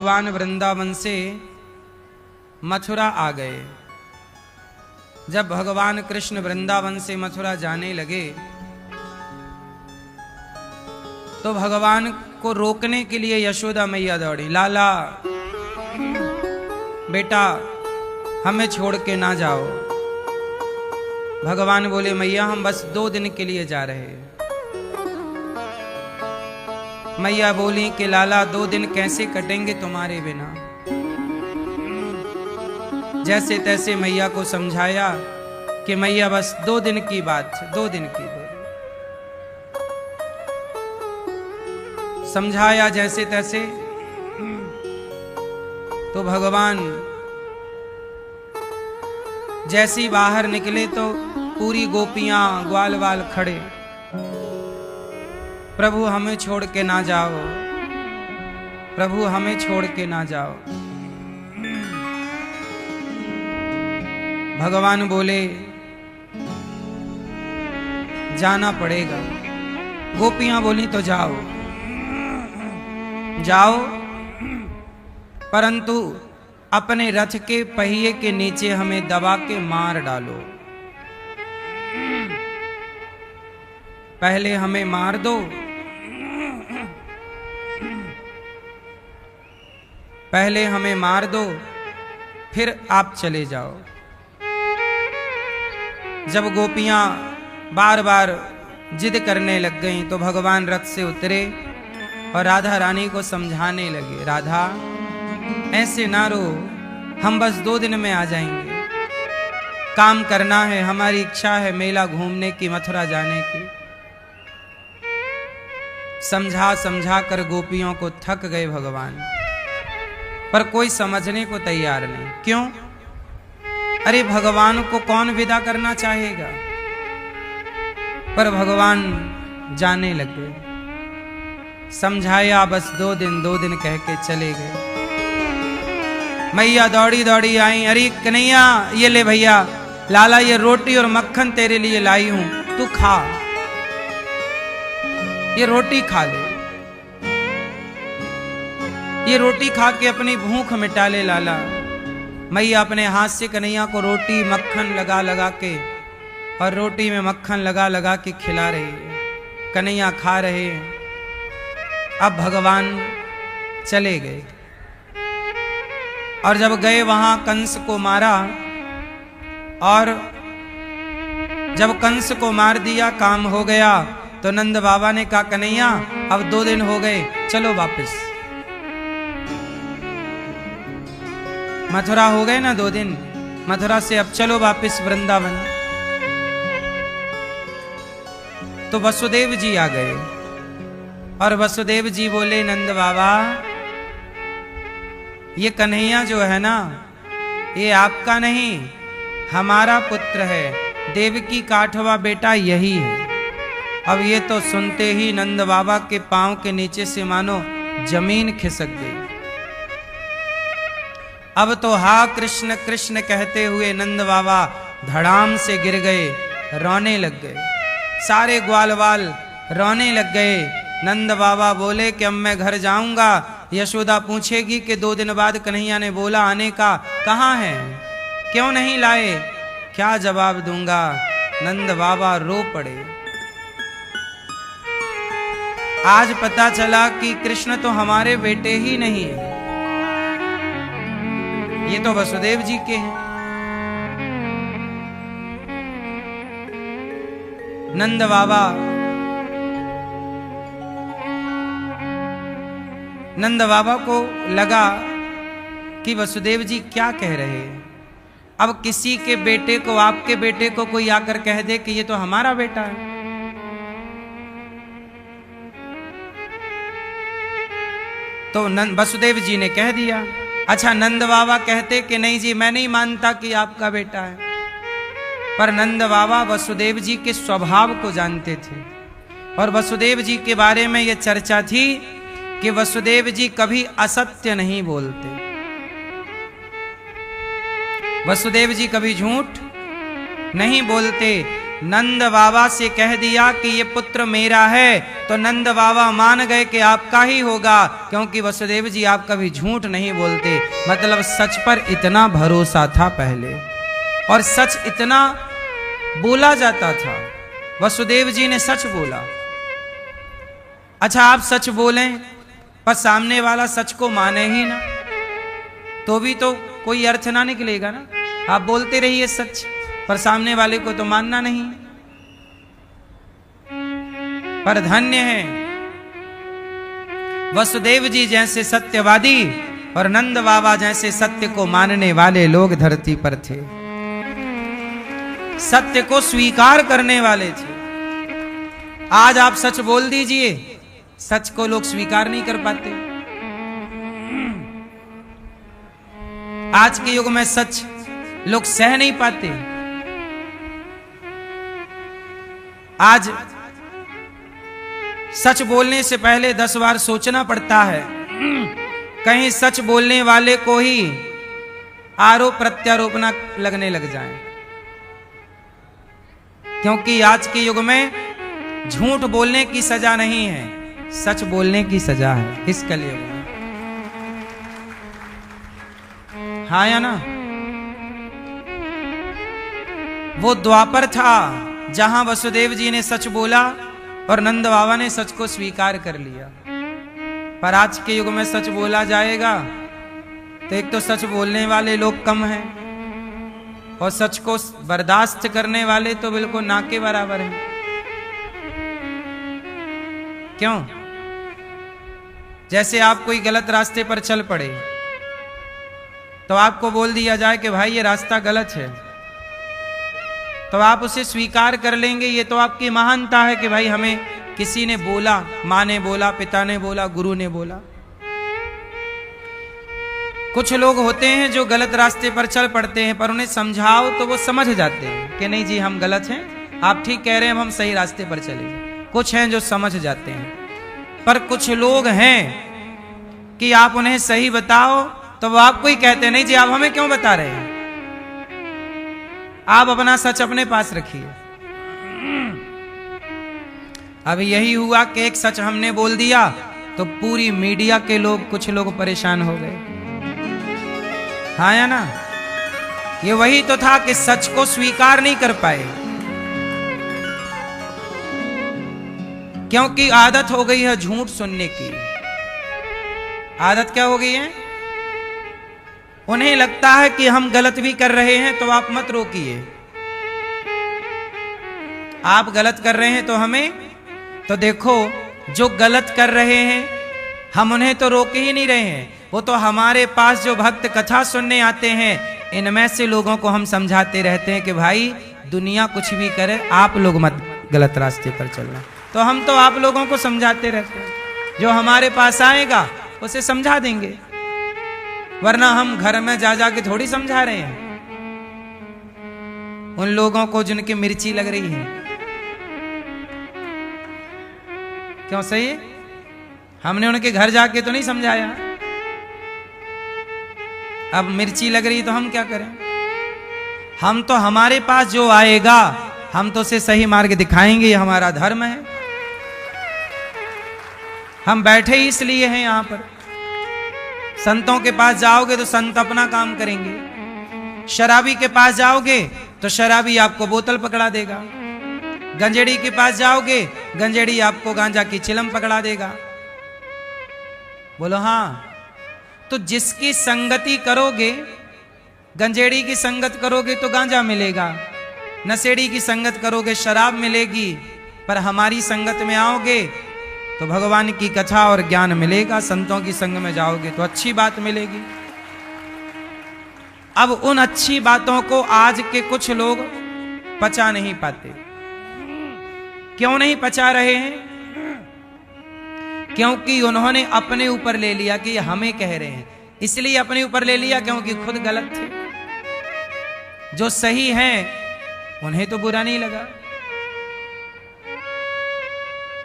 भगवान वृंदावन से मथुरा आ गए। जब भगवान कृष्ण वृंदावन से मथुरा जाने लगे तो भगवान को रोकने के लिए यशोदा मैया दौड़ी, लाला बेटा हमें छोड़ के ना जाओ। भगवान बोले, मैया हम बस 2 दिन के लिए जा रहे हैं। मैया बोली कि लाला 2 दिन कैसे कटेंगे तुम्हारे बिना। जैसे तैसे मैया को समझाया कि मैया बस 2 दिन की बात है, 2 दिन की समझाया जैसे तैसे। तो भगवान जैसी बाहर निकले तो पूरी गोपियां ग्वाल वाल खड़े, प्रभु हमें छोड़ के ना जाओ, प्रभु हमें छोड़ के ना जाओ। भगवान बोले जाना पड़ेगा। गोपियां बोली तो जाओ जाओ, परंतु अपने रथ के पहिए के नीचे हमें दबा के मार डालो। पहले हमें मार दो, पहले हमें मार दो, फिर आप चले जाओ। जब गोपियां बार बार जिद करने लग गईं तो भगवान रथ से उतरे और राधा रानी को समझाने लगे, राधा ऐसे ना रो, हम बस 2 दिन में आ जाएंगे। काम करना है, हमारी इच्छा है मेला घूमने की, मथुरा जाने की। समझा समझा कर गोपियों को थक गए भगवान, पर कोई समझने को तैयार नहीं। क्यों? अरे भगवान को कौन विदा करना चाहेगा? पर भगवान जाने लग गए। समझाया बस 2 दिन कह के चले गए। मैया दौड़ी दौड़ी आई, अरे कन्हैया ये ले भैया, लाला ये रोटी और मक्खन तेरे लिए लाई हूं, तू खा, ये रोटी खा ले, ये रोटी खा के अपनी भूख मिटा ले लाला। मैया अपने हाथ से कन्हैया को रोटी मक्खन लगा लगा के, और रोटी में मक्खन लगा लगा के खिला रही है। कन्हैया खा रहे हैं। अब भगवान चले गए और जब गए वहां कंस को मारा, और जब कंस को मार दिया काम हो गया। तो नंद बाबा ने कहा, कन्हैया अब 2 दिन हो गए, चलो वापस। मथुरा हो गए ना 2 दिन, मथुरा से अब चलो वापस वृंदावन। तो वसुदेव जी आ गए और वसुदेव जी बोले, नंद बाबा ये कन्हैया जो है ना, ये आपका नहीं हमारा पुत्र है, देवकी का 8वां बेटा यही है। अब ये तो सुनते ही नंद बाबा के पांव के नीचे से मानो जमीन खिसक गई। अब तो हा कृष्ण कृष्ण कहते हुए नंद बाबा धड़ाम से गिर गए, रोने लग गए। सारे ग्वालवाल रोने लग गए। नंद बाबा बोले कि अब मैं घर जाऊंगा। यशोदा पूछेगी कि 2 दिन बाद कन्हैया ने बोला आने का, कहाँ है, क्यों नहीं लाए, क्या जवाब दूंगा। नंद बाबा रो पड़े। आज पता चला कि कृष्ण तो हमारे बेटे ही नहीं है, ये तो वसुदेव जी के हैं। नंद बाबा को लगा कि वसुदेव जी क्या कह रहे हैं। अब किसी के बेटे को, आपके बेटे को कोई आकर कह दे कि ये तो हमारा बेटा है। तो वसुदेव जी ने कह दिया। अच्छा, नंद बाबा कहते कि नहीं जी मैं नहीं मानता कि आपका बेटा है। पर नंद बाबा वसुदेव जी के स्वभाव को जानते थे, और वसुदेव जी के बारे में यह चर्चा थी कि वसुदेव जी कभी असत्य नहीं बोलते, वसुदेव जी कभी झूठ नहीं बोलते। नंद बाबा से कह दिया कि ये पुत्र मेरा है तो नंद बाबा मान गए कि आपका ही होगा, क्योंकि वसुदेव जी आप कभी झूठ नहीं बोलते। मतलब सच पर इतना भरोसा था पहले, और सच इतना बोला जाता था। वसुदेव जी ने सच बोला। अच्छा, आप सच बोलें पर सामने वाला सच को माने ही ना, तो भी तो कोई अर्थ ना निकलेगा ना। आप बोलते रहिए सच, पर सामने वाले को तो मानना नहीं। पर धन्य है वसुदेव जी जैसे सत्यवादी और नंद बाबा जैसे सत्य को मानने वाले लोग धरती पर थे, सत्य को स्वीकार करने वाले थे। आज आप सच बोल दीजिए, सच को लोग स्वीकार नहीं कर पाते। आज के युग में सच लोग सह नहीं पाते। आज सच बोलने से पहले 10 बार सोचना पड़ता है, कहीं सच बोलने वाले को ही आरोप प्रत्यारोप ना लगने लग जाए। क्योंकि आज के युग में झूठ बोलने की सजा नहीं है, सच बोलने की सजा है इस कलयुग में। हाँ या ना? वो द्वापर था जहां वसुदेव जी ने सच बोला और नंद बाबा ने सच को स्वीकार कर लिया। पर आज के युग में सच बोला जाएगा तो एक तो सच बोलने वाले लोग कम हैं, और सच को बर्दाश्त करने वाले तो बिल्कुल ना के बराबर हैं। क्यों? जैसे आप कोई गलत रास्ते पर चल पड़े तो आपको बोल दिया जाए कि भाई ये रास्ता गलत है, तो आप उसे स्वीकार कर लेंगे। ये तो आपकी महानता है कि भाई हमें किसी ने बोला, माँ ने बोला, पिता ने बोला, गुरु ने बोला। कुछ लोग होते हैं जो गलत रास्ते पर चल पड़ते हैं, पर उन्हें समझाओ तो वो समझ जाते हैं कि नहीं जी हम गलत हैं, आप ठीक कह रहे हैं, हम सही रास्ते पर चले जाए। कुछ हैं जो समझ जाते हैं, पर कुछ लोग हैं कि आप उन्हें सही बताओ तो वो आपको ही कहते हैं नहीं जी आप हमें क्यों बता रहे हैं, आप अपना सच अपने पास रखिए। अब यही हुआ कि एक सच हमने बोल दिया तो पूरी मीडिया के लोग, कुछ लोग परेशान हो गए। हाँ या ना? ये वही तो था कि सच को स्वीकार नहीं कर पाए, क्योंकि आदत हो गई है झूठ सुनने की। आदत क्या हो गई है? उन्हें लगता है कि हम गलत भी कर रहे हैं तो आप मत रोकिए, आप गलत कर रहे हैं तो हमें, तो देखो जो गलत कर रहे हैं हम उन्हें तो रोक ही नहीं रहे हैं, वो तो हमारे पास जो भक्त कथा सुनने आते हैं इनमें से लोगों को हम समझाते रहते हैं कि भाई दुनिया कुछ भी करे आप लोग मत गलत रास्ते पर चलना। तो हम तो आप लोगों को समझाते रहते हैं, जो हमारे पास आएगा उसे समझा देंगे, वरना हम घर में जा जाके थोड़ी समझा रहे हैं उन लोगों को जिनकी मिर्ची लग रही है। क्यों? सही है, हमने उनके घर जाके तो नहीं समझाया। अब मिर्ची लग रही तो हम क्या करें? हम तो हमारे पास जो आएगा हम तो उसे सही मार्ग दिखाएंगे, ये हमारा धर्म है। हम बैठे ही इसलिए हैं यहां पर। संतों के पास जाओगे तो संत अपना काम करेंगे, शराबी के पास जाओगे तो शराबी आपको बोतल पकड़ा देगा, गंजेड़ी के पास जाओगे गंजेड़ी आपको गांजा की चिलम पकड़ा देगा। बोलो हाँ। तो जिसकी संगति करोगे, गंजेड़ी की संगत करोगे तो गांजा मिलेगा, नशेड़ी की संगत करोगे शराब मिलेगी, पर हमारी संगत में आओगे तो भगवान की कथा और ज्ञान मिलेगा। संतों की संग में जाओगे तो अच्छी बात मिलेगी। अब उन अच्छी बातों को आज के कुछ लोग पचा नहीं पाते। क्यों नहीं पचा रहे हैं? क्योंकि उन्होंने अपने ऊपर ले लिया कि हमें कह रहे हैं, इसलिए अपने ऊपर ले लिया क्योंकि खुद गलत थे। जो सही हैं उन्हें तो बुरा नहीं लगा।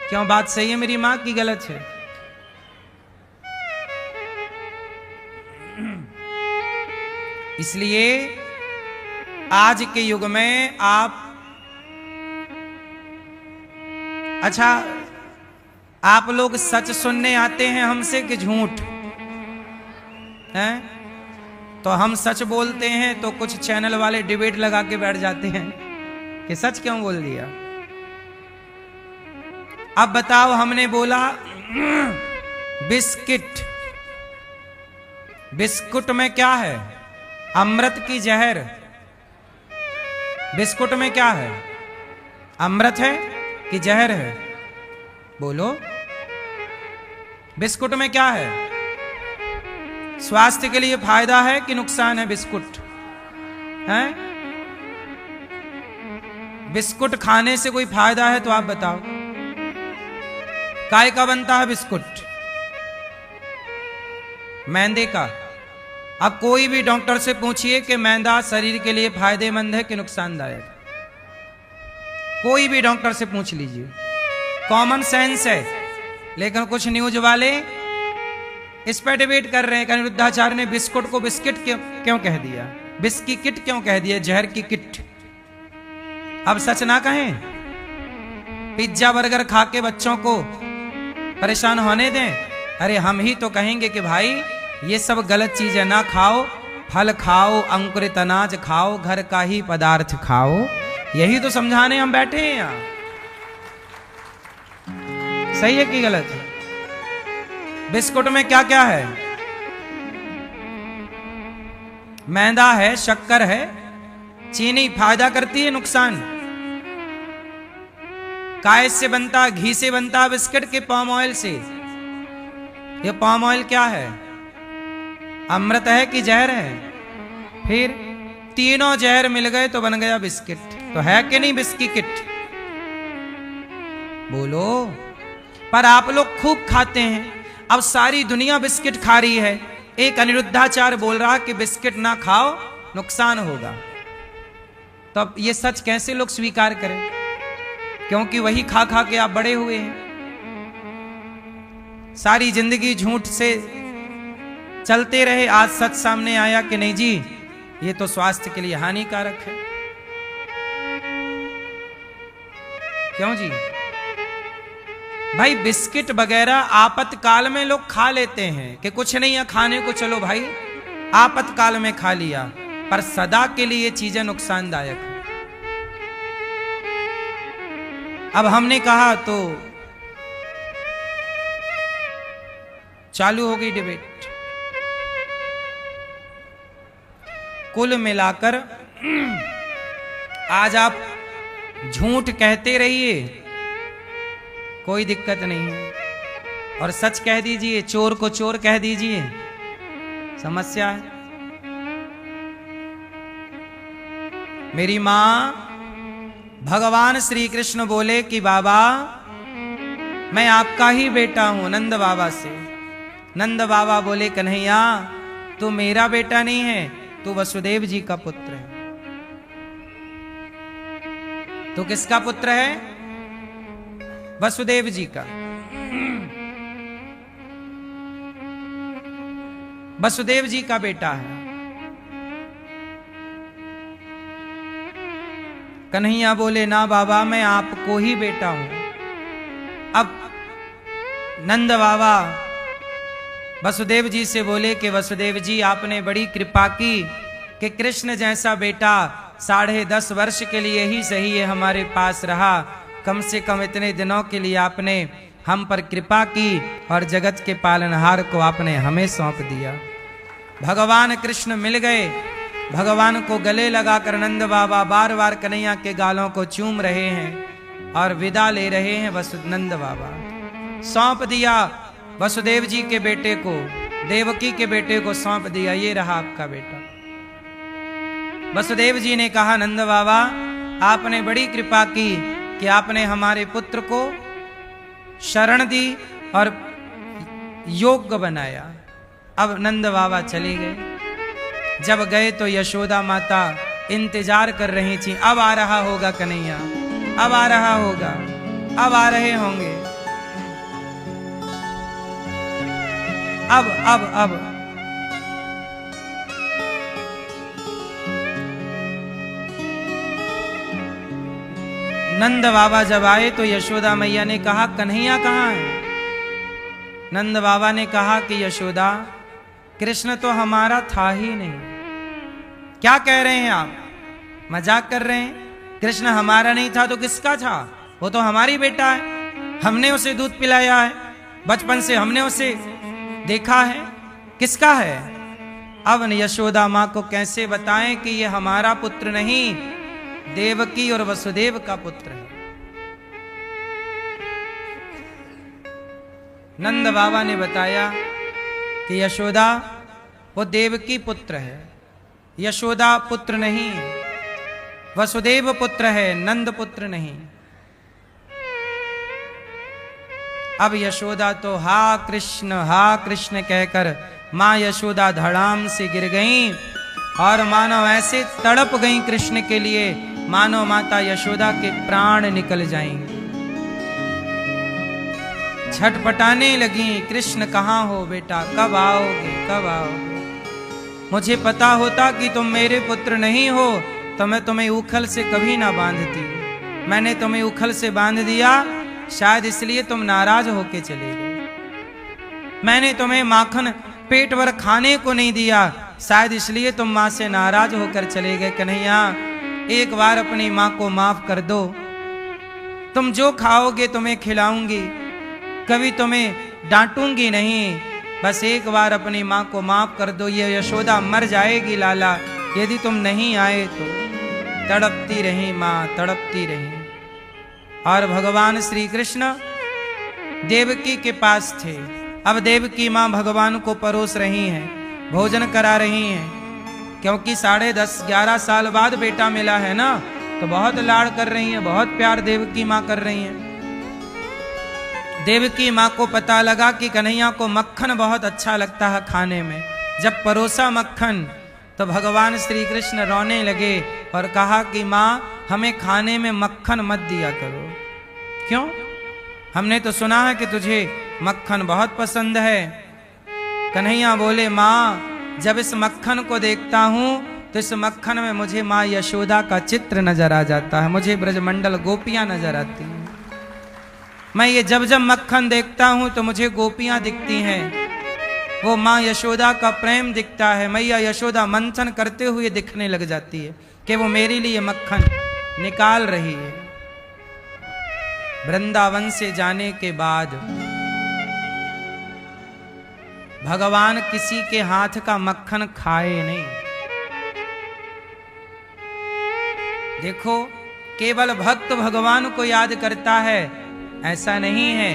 क्यों? बात सही है मेरी मां की गलत है? इसलिए आज के युग में आप, अच्छा आप लोग सच सुनने आते हैं हमसे कि झूठ हैं? तो हम सच बोलते हैं तो कुछ चैनल वाले डिबेट लगा के बैठ जाते हैं कि सच क्यों बोल दिया। अब बताओ, हमने बोला बिस्किट, बिस्कुट में क्या है? अमृत की जहर। बिस्कुट में क्या है? अमृत है कि जहर है? बोलो, बिस्कुट में क्या है? स्वास्थ्य के लिए फायदा है कि नुकसान है बिस्कुट? हैं? बिस्कुट खाने से कोई फायदा है तो आप बताओ। काय का बनता है बिस्कुट? मैदे का। अब कोई भी डॉक्टर से पूछिए कि मैदा शरीर के लिए फायदेमंद है कि नुकसानदायक? कोई भी डॉक्टर से पूछ लीजिए, कॉमन सेंस है। लेकिन कुछ न्यूज वाले इस पर डिबेट कर रहे हैं कि अनिरुद्धाचार्य ने बिस्कुट को बिस्किट क्यों कह दिया, बिस्की किट क्यों कह दिया, जहर की किट। अब सच ना कहें, पिज्जा बर्गर खा के बच्चों को परेशान होने दें? अरे हम ही तो कहेंगे कि भाई ये सब गलत चीजें ना खाओ, फल खाओ, अंकुरित अनाज खाओ, घर का ही पदार्थ खाओ। यही तो समझाने हम बैठे हैं यहाँ। सही है कि गलत है? बिस्कुट में क्या क्या है? मैदा है, शक्कर है, चीनी। फायदा करती है नुकसान? काय से बनता, घी से बनता बिस्किट के पाम ऑयल से? ये पाम ऑयल क्या है? अमृत है कि जहर है? फिर तीनों जहर मिल गए तो बन गया बिस्किट। तो है कि नहीं बिस्की किट? बोलो। पर आप लोग खूब खाते हैं। अब सारी दुनिया बिस्किट खा रही है, एक अनिरुद्धाचार्य बोल रहा कि बिस्किट ना खाओ, नुकसान होगा। तो अब ये सच कैसे लोग स्वीकार करें? क्योंकि वही खा खा के आप बड़े हुए हैं। सारी जिंदगी झूठ से चलते रहे, आज सच सामने आया कि नहीं जी ये तो स्वास्थ्य के लिए हानिकारक है। क्यों जी? भाई बिस्किट वगैरह आपातकाल में लोग खा लेते हैं कि कुछ नहीं है खाने को, चलो भाई आपातकाल में खा लिया, पर सदा के लिए ये चीजें नुकसानदायक है। अब हमने कहा तो चालू हो गई डिबेट। कुल मिलाकर आज आप झूठ कहते रहिए, कोई दिक्कत नहीं है, और सच कह दीजिए, चोर को चोर कह दीजिए, समस्या है। मेरी मां भगवान श्री कृष्ण बोले कि बाबा मैं आपका ही बेटा हूं, नंद बाबा से। नंद बाबा बोले कन्हैया तू मेरा बेटा नहीं है, तू वसुदेव जी का पुत्र है। तो किसका पुत्र है? वसुदेव जी का। वसुदेव जी का बेटा है। कन्हैया बोले ना बाबा मैं आपको ही बेटा हूं। अब नंद बाबा वसुदेव जी से बोले कि वसुदेव जी आपने बड़ी कृपा की कि कृष्ण जैसा बेटा 10.5 वर्ष के लिए ही सही है हमारे पास रहा, कम से कम इतने दिनों के लिए आपने हम पर कृपा की और जगत के पालनहार को आपने हमें सौंप दिया। भगवान कृष्ण मिल गए, भगवान को गले लगाकर नंद बाबा बार बार कन्हैया के गालों को चूम रहे हैं और विदा ले रहे हैं। नंद बाबा सौंप दिया वसुदेव जी के बेटे को, देवकी के बेटे को सौंप दिया, ये रहा आपका बेटा। वसुदेव जी ने कहा नंद बाबा आपने बड़ी कृपा की कि आपने हमारे पुत्र को शरण दी और योग्य बनाया। अब नंद बाबा चले गए। जब गए तो यशोदा माता इंतजार कर रही थी, अब आ रहा होगा कन्हैया, अब आ रहा होगा, अब आ रहे होंगे। अब नंद बाबा जब आए तो यशोदा मैया ने कहा कन्हैया कहाँ है? नंद बाबा ने कहा कि यशोदा, कृष्ण तो हमारा था ही नहीं। क्या कह रहे हैं आप, मजाक कर रहे हैं? कृष्ण हमारा नहीं था तो किसका था? वो तो हमारी बेटा है, हमने उसे दूध पिलाया है, बचपन से हमने उसे देखा है, किसका है? अब यशोदा माँ को कैसे बताएं कि ये हमारा पुत्र नहीं, देवकी और वसुदेव का पुत्र है। नंद बाबा ने बताया कि यशोदा वो देवकी पुत्र है, यशोदा पुत्र नहीं है, वसुदेव पुत्र है, नंद पुत्र नहीं। अब यशोदा तो हा कृष्ण कहकर मां यशोदा धड़ाम से गिर गईं और मानो ऐसे तड़प गईं कृष्ण के लिए, मानो माता यशोदा के प्राण निकल जाएंगे। छटपटाने लगी, कृष्ण कहाँ हो बेटा, कब आओगे, कब आओगे? मुझे पता होता कि तुम मेरे पुत्र नहीं हो तो मैं तुम्हें उखल से कभी ना बांधती। मैंने तुम्हें उखल से बांध दिया, शायद इसलिए तुम नाराज होके चले गए। मैंने तुम्हें माखन पेट भर खाने को नहीं दिया, शायद इसलिए तुम माँ से नाराज होकर चले गए। कन्हैया, एक बार अपनी माँ को माफ कर दो, तुम जो खाओगे तुम्हें खिलाऊंगी, कभी तुम्हें डांटूंगी नहीं। बस एक बार अपनी माँ को माफ कर दो, ये यशोदा मर जाएगी लाला यदि तुम नहीं आए तो। तड़पती रही माँ, तड़पती रही। और भगवान श्री कृष्ण देवकी के पास थे। अब देवकी माँ भगवान को परोस रही हैं, भोजन करा रही हैं, क्योंकि 10.5-11 साल बाद बेटा मिला है ना, तो बहुत लाड़ कर रही हैं, बहुत प्यार देवकी माँ कर रही हैं। देवकी माँ को पता लगा कि कन्हैया को मक्खन बहुत अच्छा लगता है खाने में। जब परोसा मक्खन तो भगवान श्री कृष्ण रोने लगे और कहा कि माँ, हमें खाने में मक्खन मत दिया करो। क्यों? हमने तो सुना है कि तुझे मक्खन बहुत पसंद है। कन्हैया बोले, माँ, जब इस मक्खन को देखता हूँ तो इस मक्खन में मुझे माँ यशोदा का चित्र नजर आ जाता है, मुझे ब्रजमंडल गोपियाँ नजर आती हैं। मैं ये जब जब मक्खन देखता हूँ तो मुझे गोपियाँ दिखती हैं, वो माँ यशोदा का प्रेम दिखता है। मैया यशोदा मंथन करते हुए दिखने लग जाती है कि वो मेरे लिए मक्खन निकाल रही है। वृंदावन से जाने के बाद भगवान किसी के हाथ का मक्खन खाए नहीं। देखो, केवल भक्त भगवान को याद करता है ऐसा नहीं है।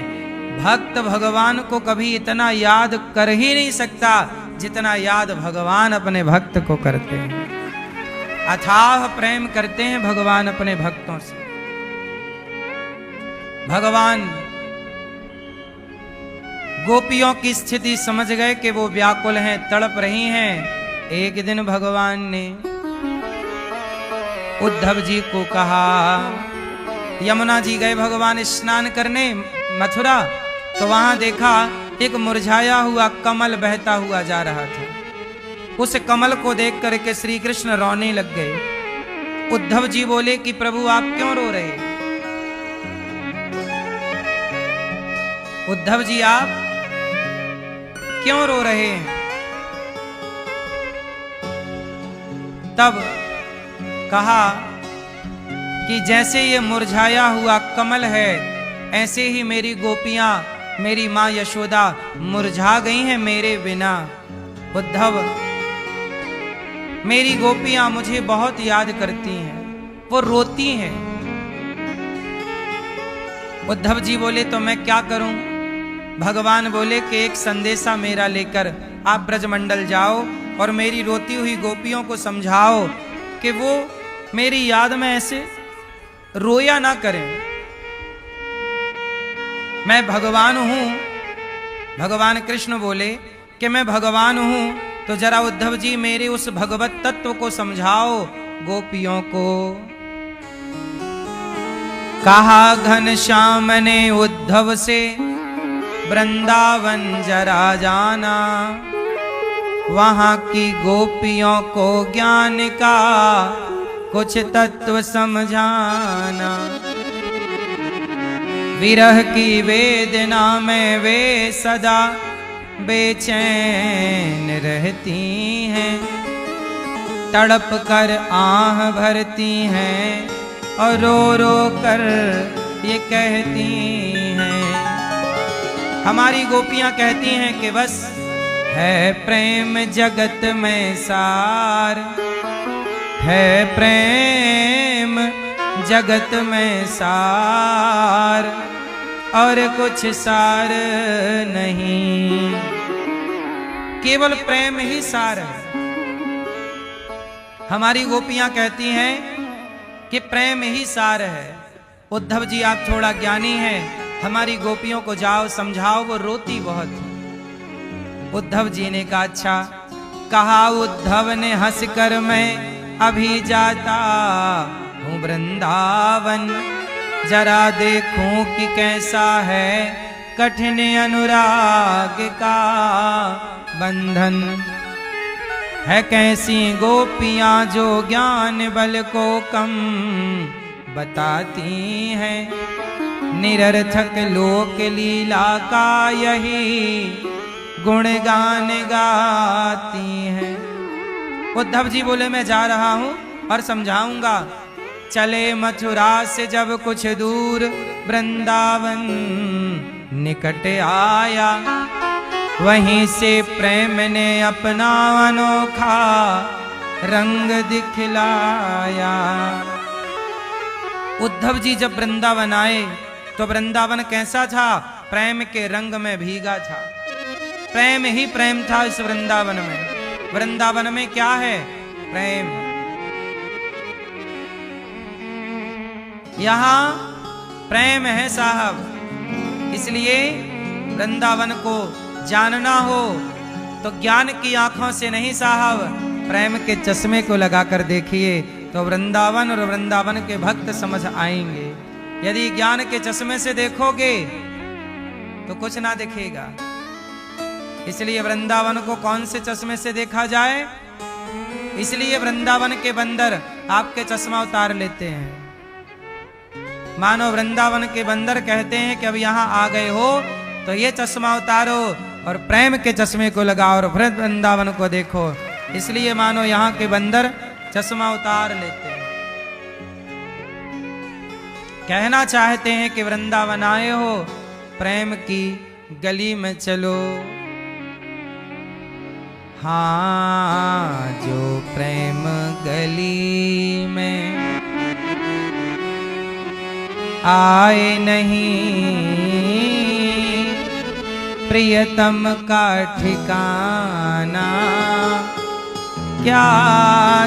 भक्त भगवान को कभी इतना याद कर ही नहीं सकता जितना याद भगवान अपने भक्त को करते हैं। अथाह प्रेम करते हैं भगवान अपने भक्तों से। भगवान गोपियों की स्थिति समझ गए कि वो व्याकुल हैं, तड़प रही हैं। एक दिन भगवान ने उद्धव जी को कहा, यमुना जी गए भगवान स्नान करने मथुरा, तो वहां देखा एक मुरझाया हुआ कमल बहता हुआ जा रहा था। उस कमल को देख करके श्री कृष्ण रोने लग गए। उद्धव जी बोले कि प्रभु आप क्यों रो रहे हैं? उद्धव जी आप क्यों रो रहे हैं? तब कहा कि जैसे ये मुरझाया हुआ कमल है, ऐसे ही मेरी गोपियां, मेरी मां यशोदा मुरझा गई हैं मेरे बिना। उद्धव, मेरी गोपियां मुझे बहुत याद करती हैं, वो रोती हैं। उद्धव जी बोले तो मैं क्या करूं? भगवान बोले कि एक संदेशा मेरा लेकर आप ब्रजमंडल जाओ और मेरी रोती हुई गोपियों को समझाओ कि वो मेरी याद में ऐसे रोया ना करें। मैं भगवान हूं। भगवान कृष्ण बोले कि मैं भगवान हूं, तो जरा उद्धव जी मेरे उस भगवत तत्व को समझाओ गोपियों को। कहा घनश्याम ने उद्धव से, वृंदावन जरा जाना, वहां की गोपियों को ज्ञान का कुछ तत्व समझाना। विरह की वेदना में वे सदा बेचैन रहती हैं, तड़प कर आह भरती हैं और रो रो कर ये कहती हैं। हमारी गोपियां कहती हैं कि बस है प्रेम जगत में सार, है प्रेम जगत में सार और कुछ सार नहीं, केवल प्रेम ही सार है। हमारी गोपियां कहती हैं कि प्रेम ही सार है। उद्धव जी आप थोड़ा ज्ञानी हैं, हमारी गोपियों को जाओ समझाओ, वो रोती बहुत। उद्धव जी ने कहा अच्छा। कहा उद्धव ने हंस कर मैं अभी जाता हूँ वृंदावन, जरा देखूं कि कैसा है कठिन अनुराग का बंधन, है कैसी गोपियां जो ज्ञान बल को कम बताती हैं, निरर्थक लोक लीला का यही गुणगान गाती हैं। उद्धव जी बोले मैं जा रहा हूं और समझाऊंगा। चले मथुरा से जब कुछ दूर वृंदावन निकट आया, वहीं से प्रेम ने अपना अनोखा रंग दिखलाया। उद्धव जी जब वृंदावन आए तो वृंदावन कैसा था? प्रेम के रंग में भीगा था। प्रेम ही प्रेम था इस वृंदावन में। वृंदावन में क्या है? प्रेम। यहां प्रेम है साहब। इसलिए वृंदावन को जानना हो तो ज्ञान की आंखों से नहीं साहब, प्रेम के चश्मे को लगाकर देखिए तो वृंदावन और वृंदावन के भक्त समझ आएंगे। यदि ज्ञान के चश्मे से देखोगे तो कुछ ना दिखेगा। इसलिए वृंदावन को कौन से चश्मे से देखा जाए? इसलिए वृंदावन के बंदर आपके चश्मा उतार लेते हैं। मानो वृंदावन के बंदर कहते हैं कि अब यहां आ गए हो तो ये चश्मा उतारो और प्रेम के चश्मे को लगाओ और फिर वृंदावन को देखो। इसलिए मानो यहां के बंदर चश्मा उतार लेते हैं। कहना चाहते हैं कि वृंदावन आए हो, प्रेम की गली में चलो। हाँ, जो प्रेम गली में आए नहीं, प्रियतम का ठिकाना क्या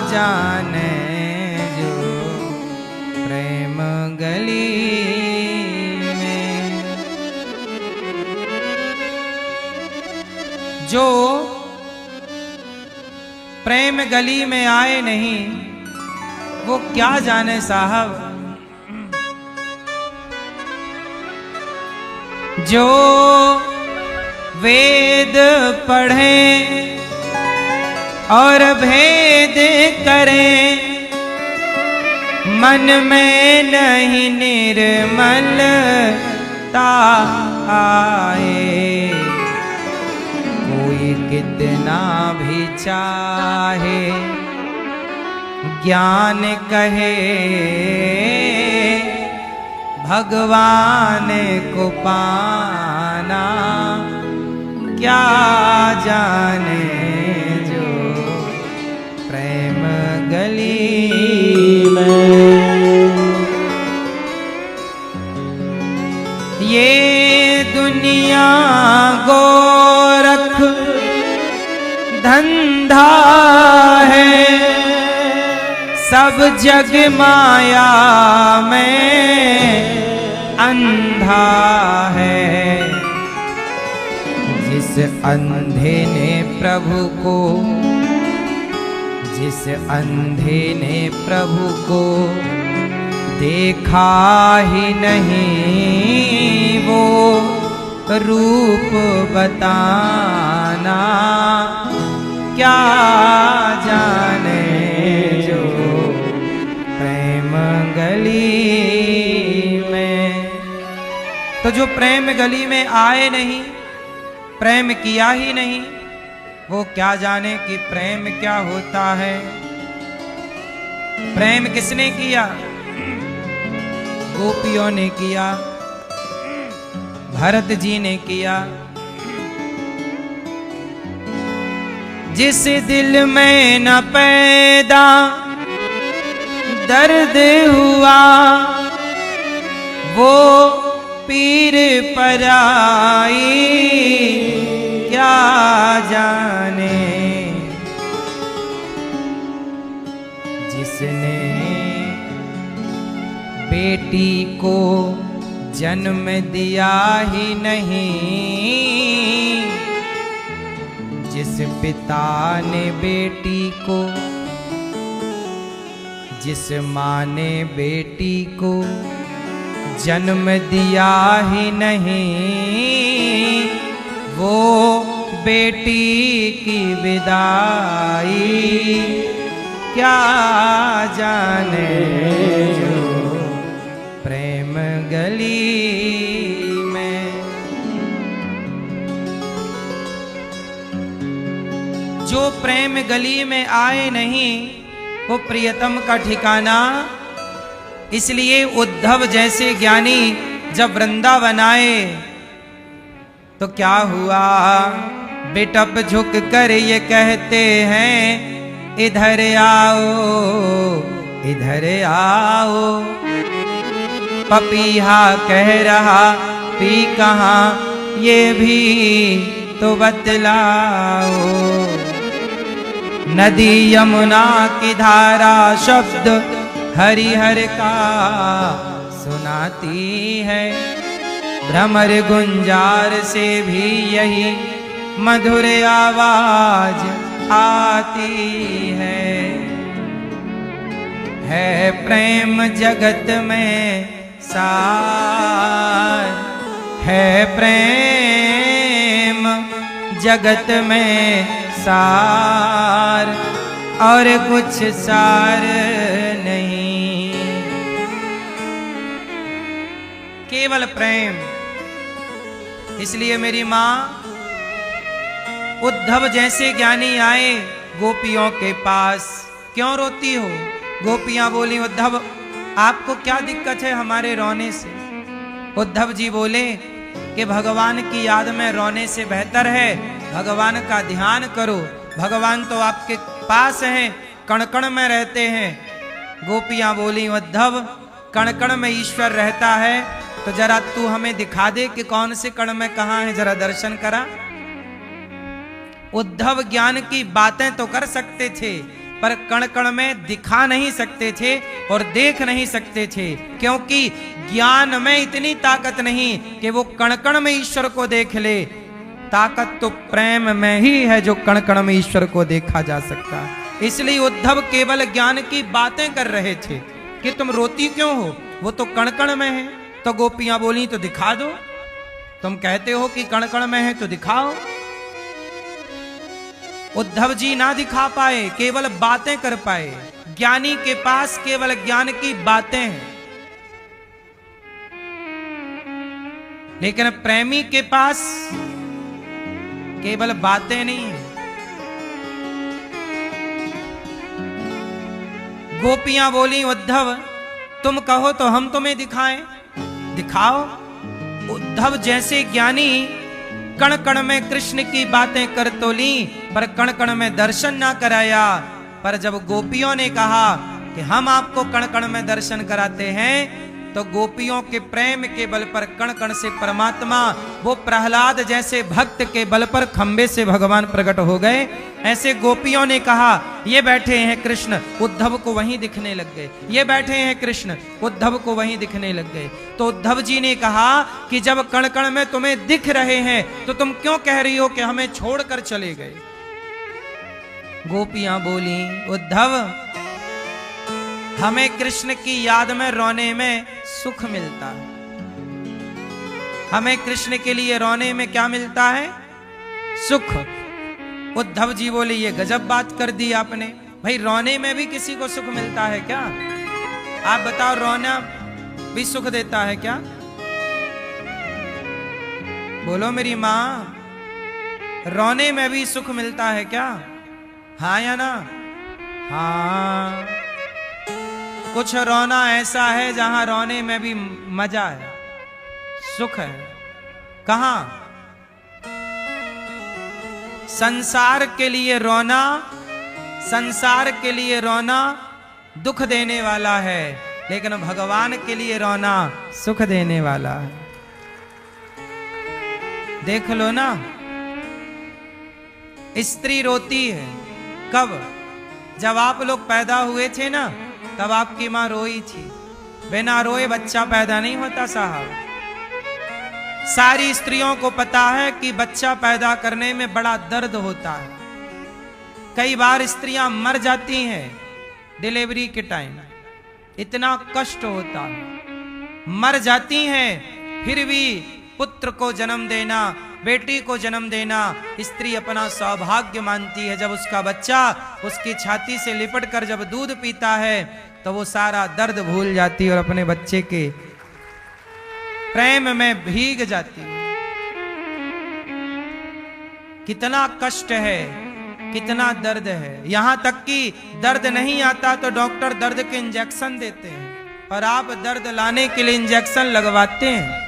जाने, जो प्रेम गली में। जो प्रेम गली में आए नहीं वो क्या जाने साहब। जो वेद पढ़े और भेद करें, मन में नहीं निर्मलता आए। कोई कितना भी चाहे ज्ञान कहे, भगवान को पाना क्या जाने, जो प्रेम गली में। ये दुनिया गोरख धंधा है, सब जग माया में अंधा है। जिस अंधे ने प्रभु को, जिस अंधे ने प्रभु को देखा ही नहीं, वो रूप बताना क्या जाने, जो प्रेम गली में। तो जो प्रेम गली में आए नहीं, प्रेम किया ही नहीं, वो क्या जाने कि प्रेम क्या होता है। प्रेम किसने किया? गोपियों ने किया, भरत जी ने किया। जिस दिल में न पैदा दर्द हुआ, वो पीर पराई क्या जाने। जिसने बेटी को जन्म दिया ही नहीं, जिस पिता ने बेटी को, जिस माँ ने बेटी को जन्म दिया ही नहीं, वो बेटी की विदाई क्या जाने। जो प्रेम गली में, जो प्रेम गली में आए नहीं, वो प्रियतम का ठिकाना। इसलिए उद्धव जैसे ज्ञानी जब वृंदावन आए तो क्या हुआ? बिटप झुक कर ये कहते हैं, इधर आओ, इधर आओ। पपीहा कह रहा पी कहाँ, ये भी तो बतलाओ। नदी यमुना की धारा शब्द हरिहर का सुनाती है। भ्रमर गुंजार से भी यही मधुर आवाज आती है प्रेम जगत में सार, है प्रेम जगत में सार, और कुछ सार नहीं, केवल प्रेम। इसलिए मेरी मां उद्धव जैसे ज्ञानी आए गोपियों के पास, क्यों रोती हो? गोपियां बोली, उद्धव आपको क्या दिक्कत है हमारे रोने से? उद्धव जी बोले कि भगवान की याद में रोने से बेहतर है भगवान का ध्यान करो। भगवान तो आपके पास हैं, कण कण में रहते हैं। गोपियां बोली, उद्धव कण कण में ईश्वर रहता है तो जरा तू हमें दिखा दे कि कौन से कण में कहां है, जरा दर्शन करा। उद्धव ज्ञान की बातें तो कर सकते थे पर कण कण में दिखा नहीं सकते थे और देख नहीं सकते थे, क्योंकि ज्ञान में इतनी ताकत नहीं कि वो कण कण में ईश्वर को देख ले। ताकत तो प्रेम में ही है जो कण कण में ईश्वर को देखा जा सकता है। इसलिए उद्धव केवल ज्ञान की बातें कर रहे थे कि तुम रोती क्यों हो, वो तो कण कण में है। तो गोपियां बोली, तो दिखा दो। तुम कहते हो कि कण कण में है तो दिखाओ। उद्धव जी ना दिखा पाए, केवल बातें कर पाए। ज्ञानी के पास केवल ज्ञान की बातें हैं, लेकिन प्रेमी के पास केवल बातें नहीं है। गोपियां बोली, उद्धव तुम कहो तो हम तुम्हें दिखाएं, दिखाओ। उद्धव जैसे ज्ञानी कण कण में कृष्ण की बातें कर तो ली पर कण कण में दर्शन ना कराया। पर जब गोपियों ने कहा कि हम आपको कण कण में दर्शन कराते हैं, तो गोपियों के प्रेम के बल पर कण कण से परमात्मा, वो प्रहलाद जैसे भक्त के बल पर खंबे से भगवान प्रकट हो गए। ऐसे गोपियों ने कहा, ये बैठे हैं कृष्ण, उद्धव को वहीं दिखने लग गए। ये बैठे हैं कृष्ण, उद्धव को वहीं दिखने लग गए। तो उद्धव जी ने कहा कि जब कण कण में तुम्हें दिख रहे हैं तो तुम क्यों कह रही हो कि हमें छोड़कर चले गए? गोपियां बोली, उद्धव हमें कृष्ण की याद में रोने में सुख मिलता है। हमें कृष्ण के लिए रोने में क्या मिलता है? सुख। उद्धव जी बोले, ये गजब बात कर दी आपने। भाई रोने में भी किसी को सुख मिलता है क्या? आप बताओ, रोना भी सुख देता है क्या? बोलो मेरी माँ, रोने में भी सुख मिलता है क्या? हाँ या ना? हाँ। कुछ रोना ऐसा है जहां रोने में भी मजा है, सुख है। कहां? संसार के लिए रोना, संसार के लिए रोना दुख देने वाला है, लेकिन भगवान के लिए रोना सुख देने वाला है। देख लो ना, स्त्री रोती है कब? जब आप लोग पैदा हुए थे ना, तब आपकी मां रोई थी। बिना रोए बच्चा पैदा नहीं होता साहब। सारी स्त्रियों को पता है कि बच्चा पैदा करने में बड़ा दर्द होता है। कई बार स्त्रियां मर जाती हैं डिलीवरी के टाइम, इतना कष्ट होता है, मर जाती हैं। फिर भी पुत्र को जन्म देना, बेटी को जन्म देना स्त्री अपना सौभाग्य मानती है। जब उसका बच्चा उसकी छाती से लिपट कर जब दूध पीता है तो वो सारा दर्द भूल जाती है और अपने बच्चे के प्रेम में भीग जाती है। कितना कष्ट है, कितना दर्द है। यहां तक कि दर्द नहीं आता तो डॉक्टर दर्द के इंजेक्शन देते हैं, और आप दर्द लाने के लिए इंजेक्शन लगवाते हैं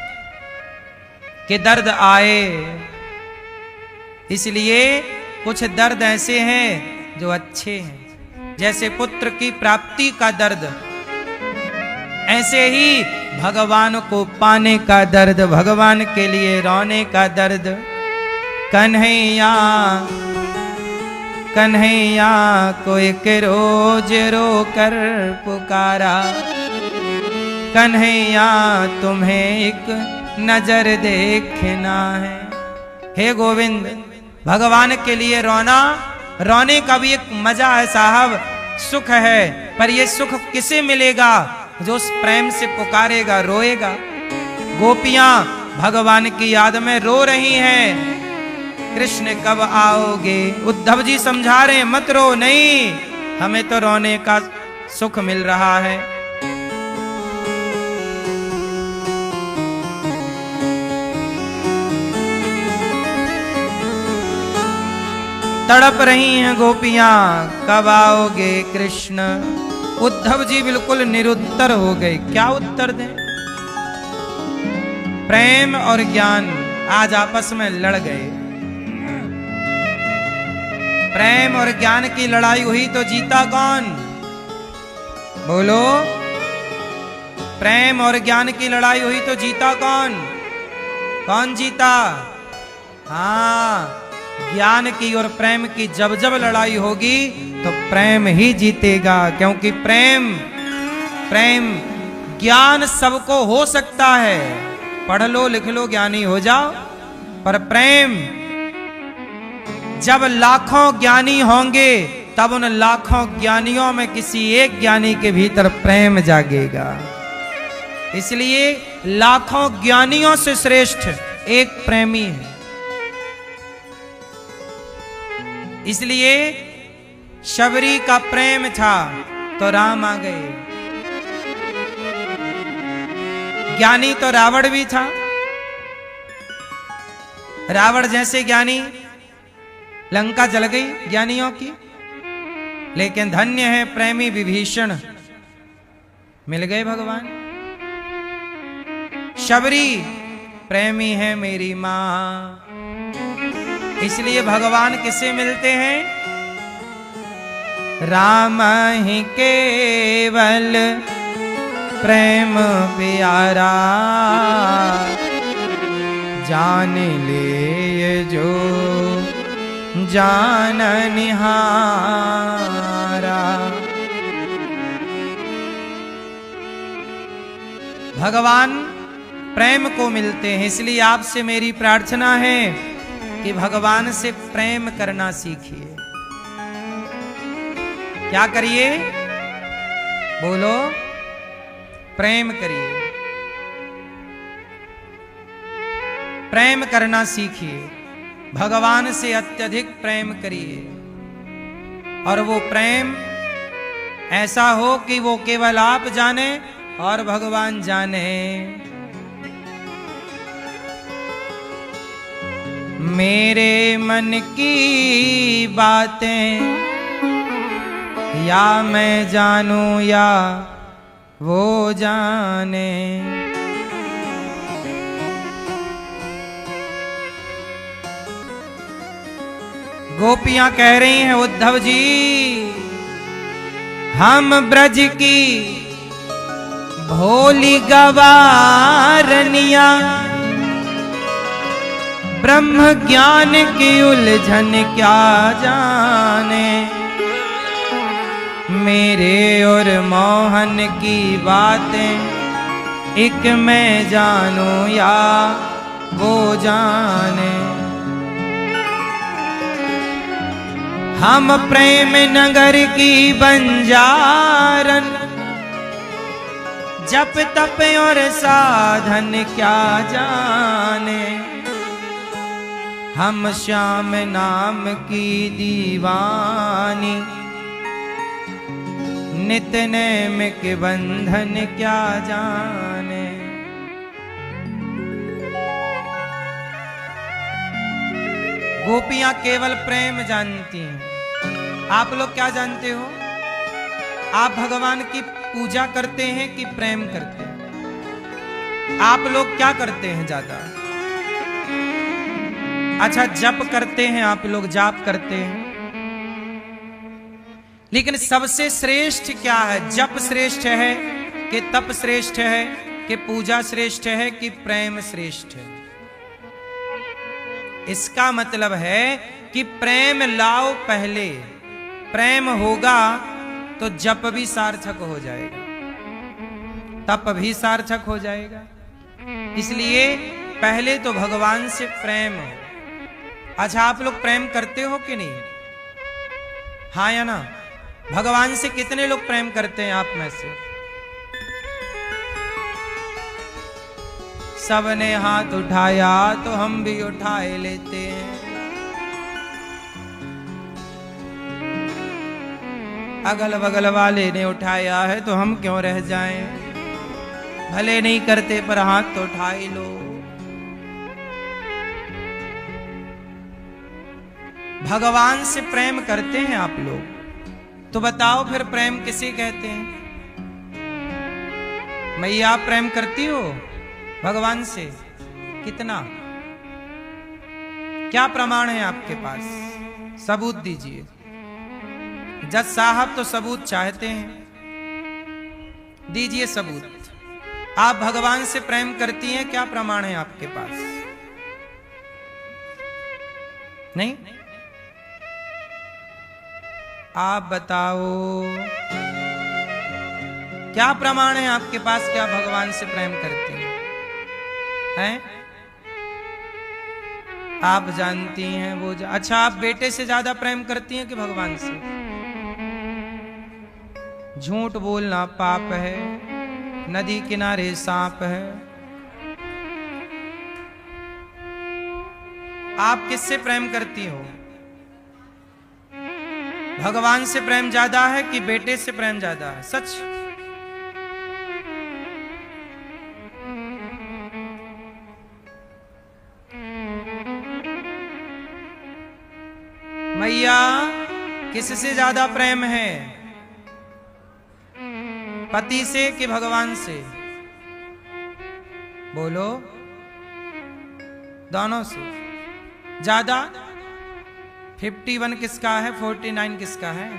कि दर्द आए। इसलिए कुछ दर्द ऐसे हैं जो अच्छे हैं, जैसे पुत्र की प्राप्ति का दर्द, ऐसे ही भगवान को पाने का दर्द, भगवान के लिए रोने का दर्द। कन्हैया कन्हैया को एक रोज रो कर पुकारा, कन्हैया तुम्हें एक नजर देखना है। हे गोविंद, भगवान के लिए रोना, रोने का भी एक मजा है साहब, सुख है। पर ये सुख किसे मिलेगा? जो उस प्रेम से पुकारेगा, रोएगा। गोपियां भगवान की याद में रो रही हैं, कृष्ण कब आओगे? उद्धव जी समझा रहे हैं, मत रो, नहीं, हमें तो रोने का सुख मिल रहा है। तड़प रही हैं गोपियां, कब आओगे कृष्ण? उद्धव जी बिल्कुल निरुत्तर हो गए, क्या उत्तर दें? प्रेम और ज्ञान आज आपस में लड़ गए। प्रेम और ज्ञान की लड़ाई हुई तो जीता कौन? बोलो। प्रेम और ज्ञान की लड़ाई हुई तो जीता कौन? कौन जीता? हाँ, ज्ञान की और प्रेम की जब जब लड़ाई होगी तो प्रेम ही जीतेगा, क्योंकि प्रेम प्रेम ज्ञान सबको हो सकता है, पढ़ लो लिख लो ज्ञानी हो जाओ, पर प्रेम जब लाखों ज्ञानी होंगे तब उन लाखों ज्ञानियों में किसी एक ज्ञानी के भीतर प्रेम जागेगा। इसलिए लाखों ज्ञानियों से श्रेष्ठ एक प्रेमी है। इसलिए शबरी का प्रेम था तो राम आ गए। ज्ञानी तो रावण भी था, रावण जैसे ज्ञानी, लंका जल गई ज्ञानियों की, लेकिन धन्य है प्रेमी विभीषण, मिल गए भगवान। शबरी प्रेमी है मेरी मां, इसलिए भगवान किसे मिलते हैं? राम ही केवल प्रेम प्यारा, जान ले जो जान निहारा। भगवान प्रेम को मिलते हैं, इसलिए आपसे मेरी प्रार्थना है कि भगवान से प्रेम करना सीखिए। क्या करिए? बोलो, प्रेम करिए, प्रेम करना सीखिए, भगवान से अत्यधिक प्रेम करिए, और वो प्रेम ऐसा हो कि वो केवल आप जाने और भगवान जाने। मेरे मन की बातें या मैं जानूं या वो जाने। गोपियां कह रही हैं उद्धव जी, हम ब्रज की भोली गवारनिया ब्रह्म ज्ञान की उलझन क्या जाने। मेरे और मोहन की बातें एक मैं जानूं या वो जाने। हम प्रेम नगर की बंजारन जप तप और साधन क्या जाने। हम श्याम नाम की दीवानी नित नेम के बंधन क्या जाने। गोपियां केवल प्रेम जानती हैं। आप लोग क्या जानते हो? आप भगवान की पूजा करते हैं कि प्रेम करते हैं? आप लोग क्या करते हैं ज्यादा? अच्छा, जप करते हैं, आप लोग जाप करते हैं, लेकिन सबसे श्रेष्ठ क्या है? जप श्रेष्ठ है कि तप श्रेष्ठ है कि पूजा श्रेष्ठ है कि प्रेम श्रेष्ठ है? इसका मतलब है कि प्रेम लाओ पहले। प्रेम होगा तो जप भी सार्थक हो जाएगा, तप भी सार्थक हो जाएगा। इसलिए पहले तो भगवान से प्रेम हो। अच्छा, आप लोग प्रेम करते हो कि नहीं? हाँ या ना? भगवान से कितने लोग प्रेम करते हैं आप में से? सबने हाथ उठाया तो हम भी उठाए लेते हैं। अगल बगल वाले ने उठाया है तो हम क्यों रह जाएं? भले नहीं करते पर हाथ तो उठा ही लो। भगवान से प्रेम करते हैं आप लोग, तो बताओ फिर प्रेम किसे कहते हैं? मैया, आप प्रेम करती हो भगवान से? कितना? क्या प्रमाण है आपके पास? सबूत दीजिए। जज साहब तो सबूत चाहते हैं, दीजिए सबूत। आप भगवान से प्रेम करती हैं, क्या प्रमाण है आपके पास? नहीं? आप बताओ, क्या प्रमाण है आपके पास? क्या भगवान से प्रेम करती हैं? आप जानती हैं वो अच्छा, आप बेटे से ज्यादा प्रेम करती हैं कि भगवान से? झूठ बोलना पाप है, नदी किनारे सांप है। आप किससे प्रेम करती हो? भगवान से प्रेम ज्यादा है कि बेटे से प्रेम ज्यादा है? सच? मैया, किससे ज्यादा प्रेम है? पति से कि भगवान से? बोलो। दोनों से ज्यादा? 51 किसका है? 49 किसका है?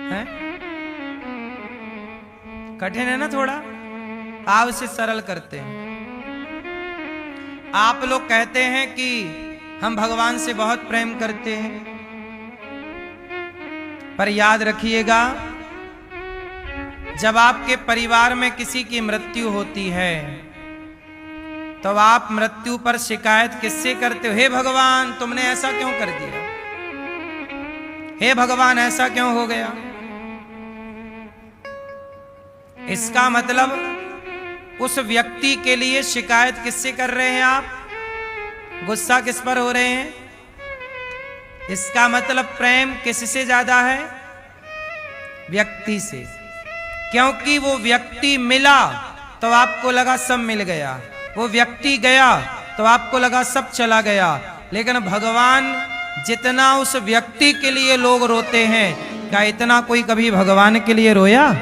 हैं? कठिन है ना थोड़ा? आप उसे सरल करते हैं। आप लोग कहते हैं कि हम भगवान से बहुत प्रेम करते हैं, पर याद रखिएगा, जब आपके परिवार में किसी की मृत्यु होती है तो आप मृत्यु पर शिकायत किससे करते हो? हे भगवान, तुमने ऐसा क्यों कर दिया? हे भगवान, ऐसा क्यों हो गया? इसका मतलब उस व्यक्ति के लिए शिकायत किससे कर रहे हैं आप? गुस्सा किस पर हो रहे हैं? इसका मतलब प्रेम किससे ज्यादा है? व्यक्ति से। क्योंकि वो व्यक्ति मिला तो आपको लगा सब मिल गया, वो व्यक्ति गया तो आपको लगा सब चला गया, लेकिन भगवान जितना उस व्यक्ति के लिए लोग रोते हैं, क्या इतना कोई कभी भगवान के लिए रोया?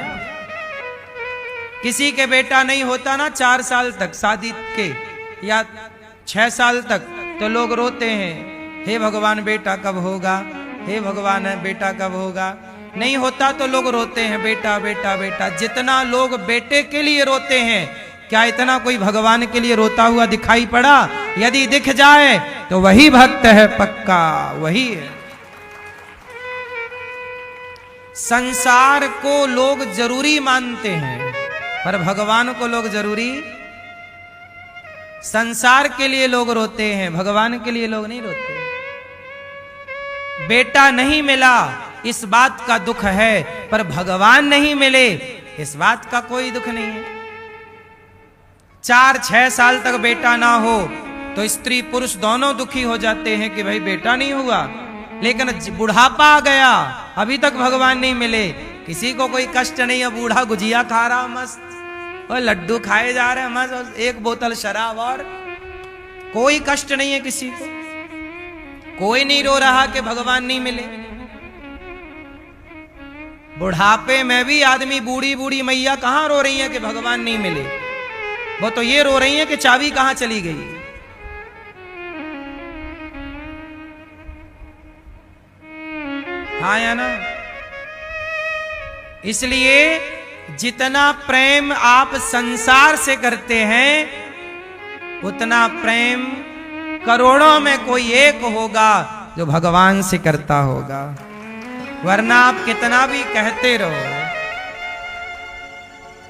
किसी के बेटा नहीं होता ना 4 साल तक शादी के या 6 साल तक, तो लोग रोते हैं, हे भगवान बेटा कब होगा, हे भगवान बेटा कब होगा। नहीं होता तो लोग रोते हैं, बेटा बेटा बेटा। जितना लोग बेटे के लिए रोते हैं, क्या इतना कोई भगवान के लिए रोता हुआ दिखाई पड़ा? यदि दिख जाए तो वही भक्त है पक्का, वही है। संसार को लोग जरूरी मानते हैं, पर भगवान को लोग जरूरी। संसार के लिए लोग रोते हैं, भगवान के लिए लोग नहीं रोते। बेटा नहीं मिला इस बात का दुख है, पर भगवान नहीं मिले इस बात का कोई दुख नहीं है। 4-6 साल तक बेटा ना हो तो स्त्री पुरुष दोनों दुखी हो जाते हैं कि भाई बेटा नहीं हुआ, लेकिन बुढ़ापा आ गया अभी तक भगवान नहीं मिले, किसी को कोई कष्ट नहीं है। बूढ़ा गुजिया खा रहा मस्त, और लड्डू खाए जा रहे हैं मस्त, 1 बोतल शराब, और कोई कष्ट नहीं है किसी को। कोई नहीं रो रहा कि भगवान नहीं मिले। बुढ़ापे में भी आदमी, बूढ़ी बूढ़ी मैया कहां रो रही है कि भगवान नहीं मिले, वो तो ये रो रही है कि चाबी कहां चली गई। हाँ या ना? इसलिए जितना प्रेम आप संसार से करते हैं, उतना प्रेम करोड़ों में कोई एक होगा जो भगवान से करता होगा। वरना आप कितना भी कहते रहो,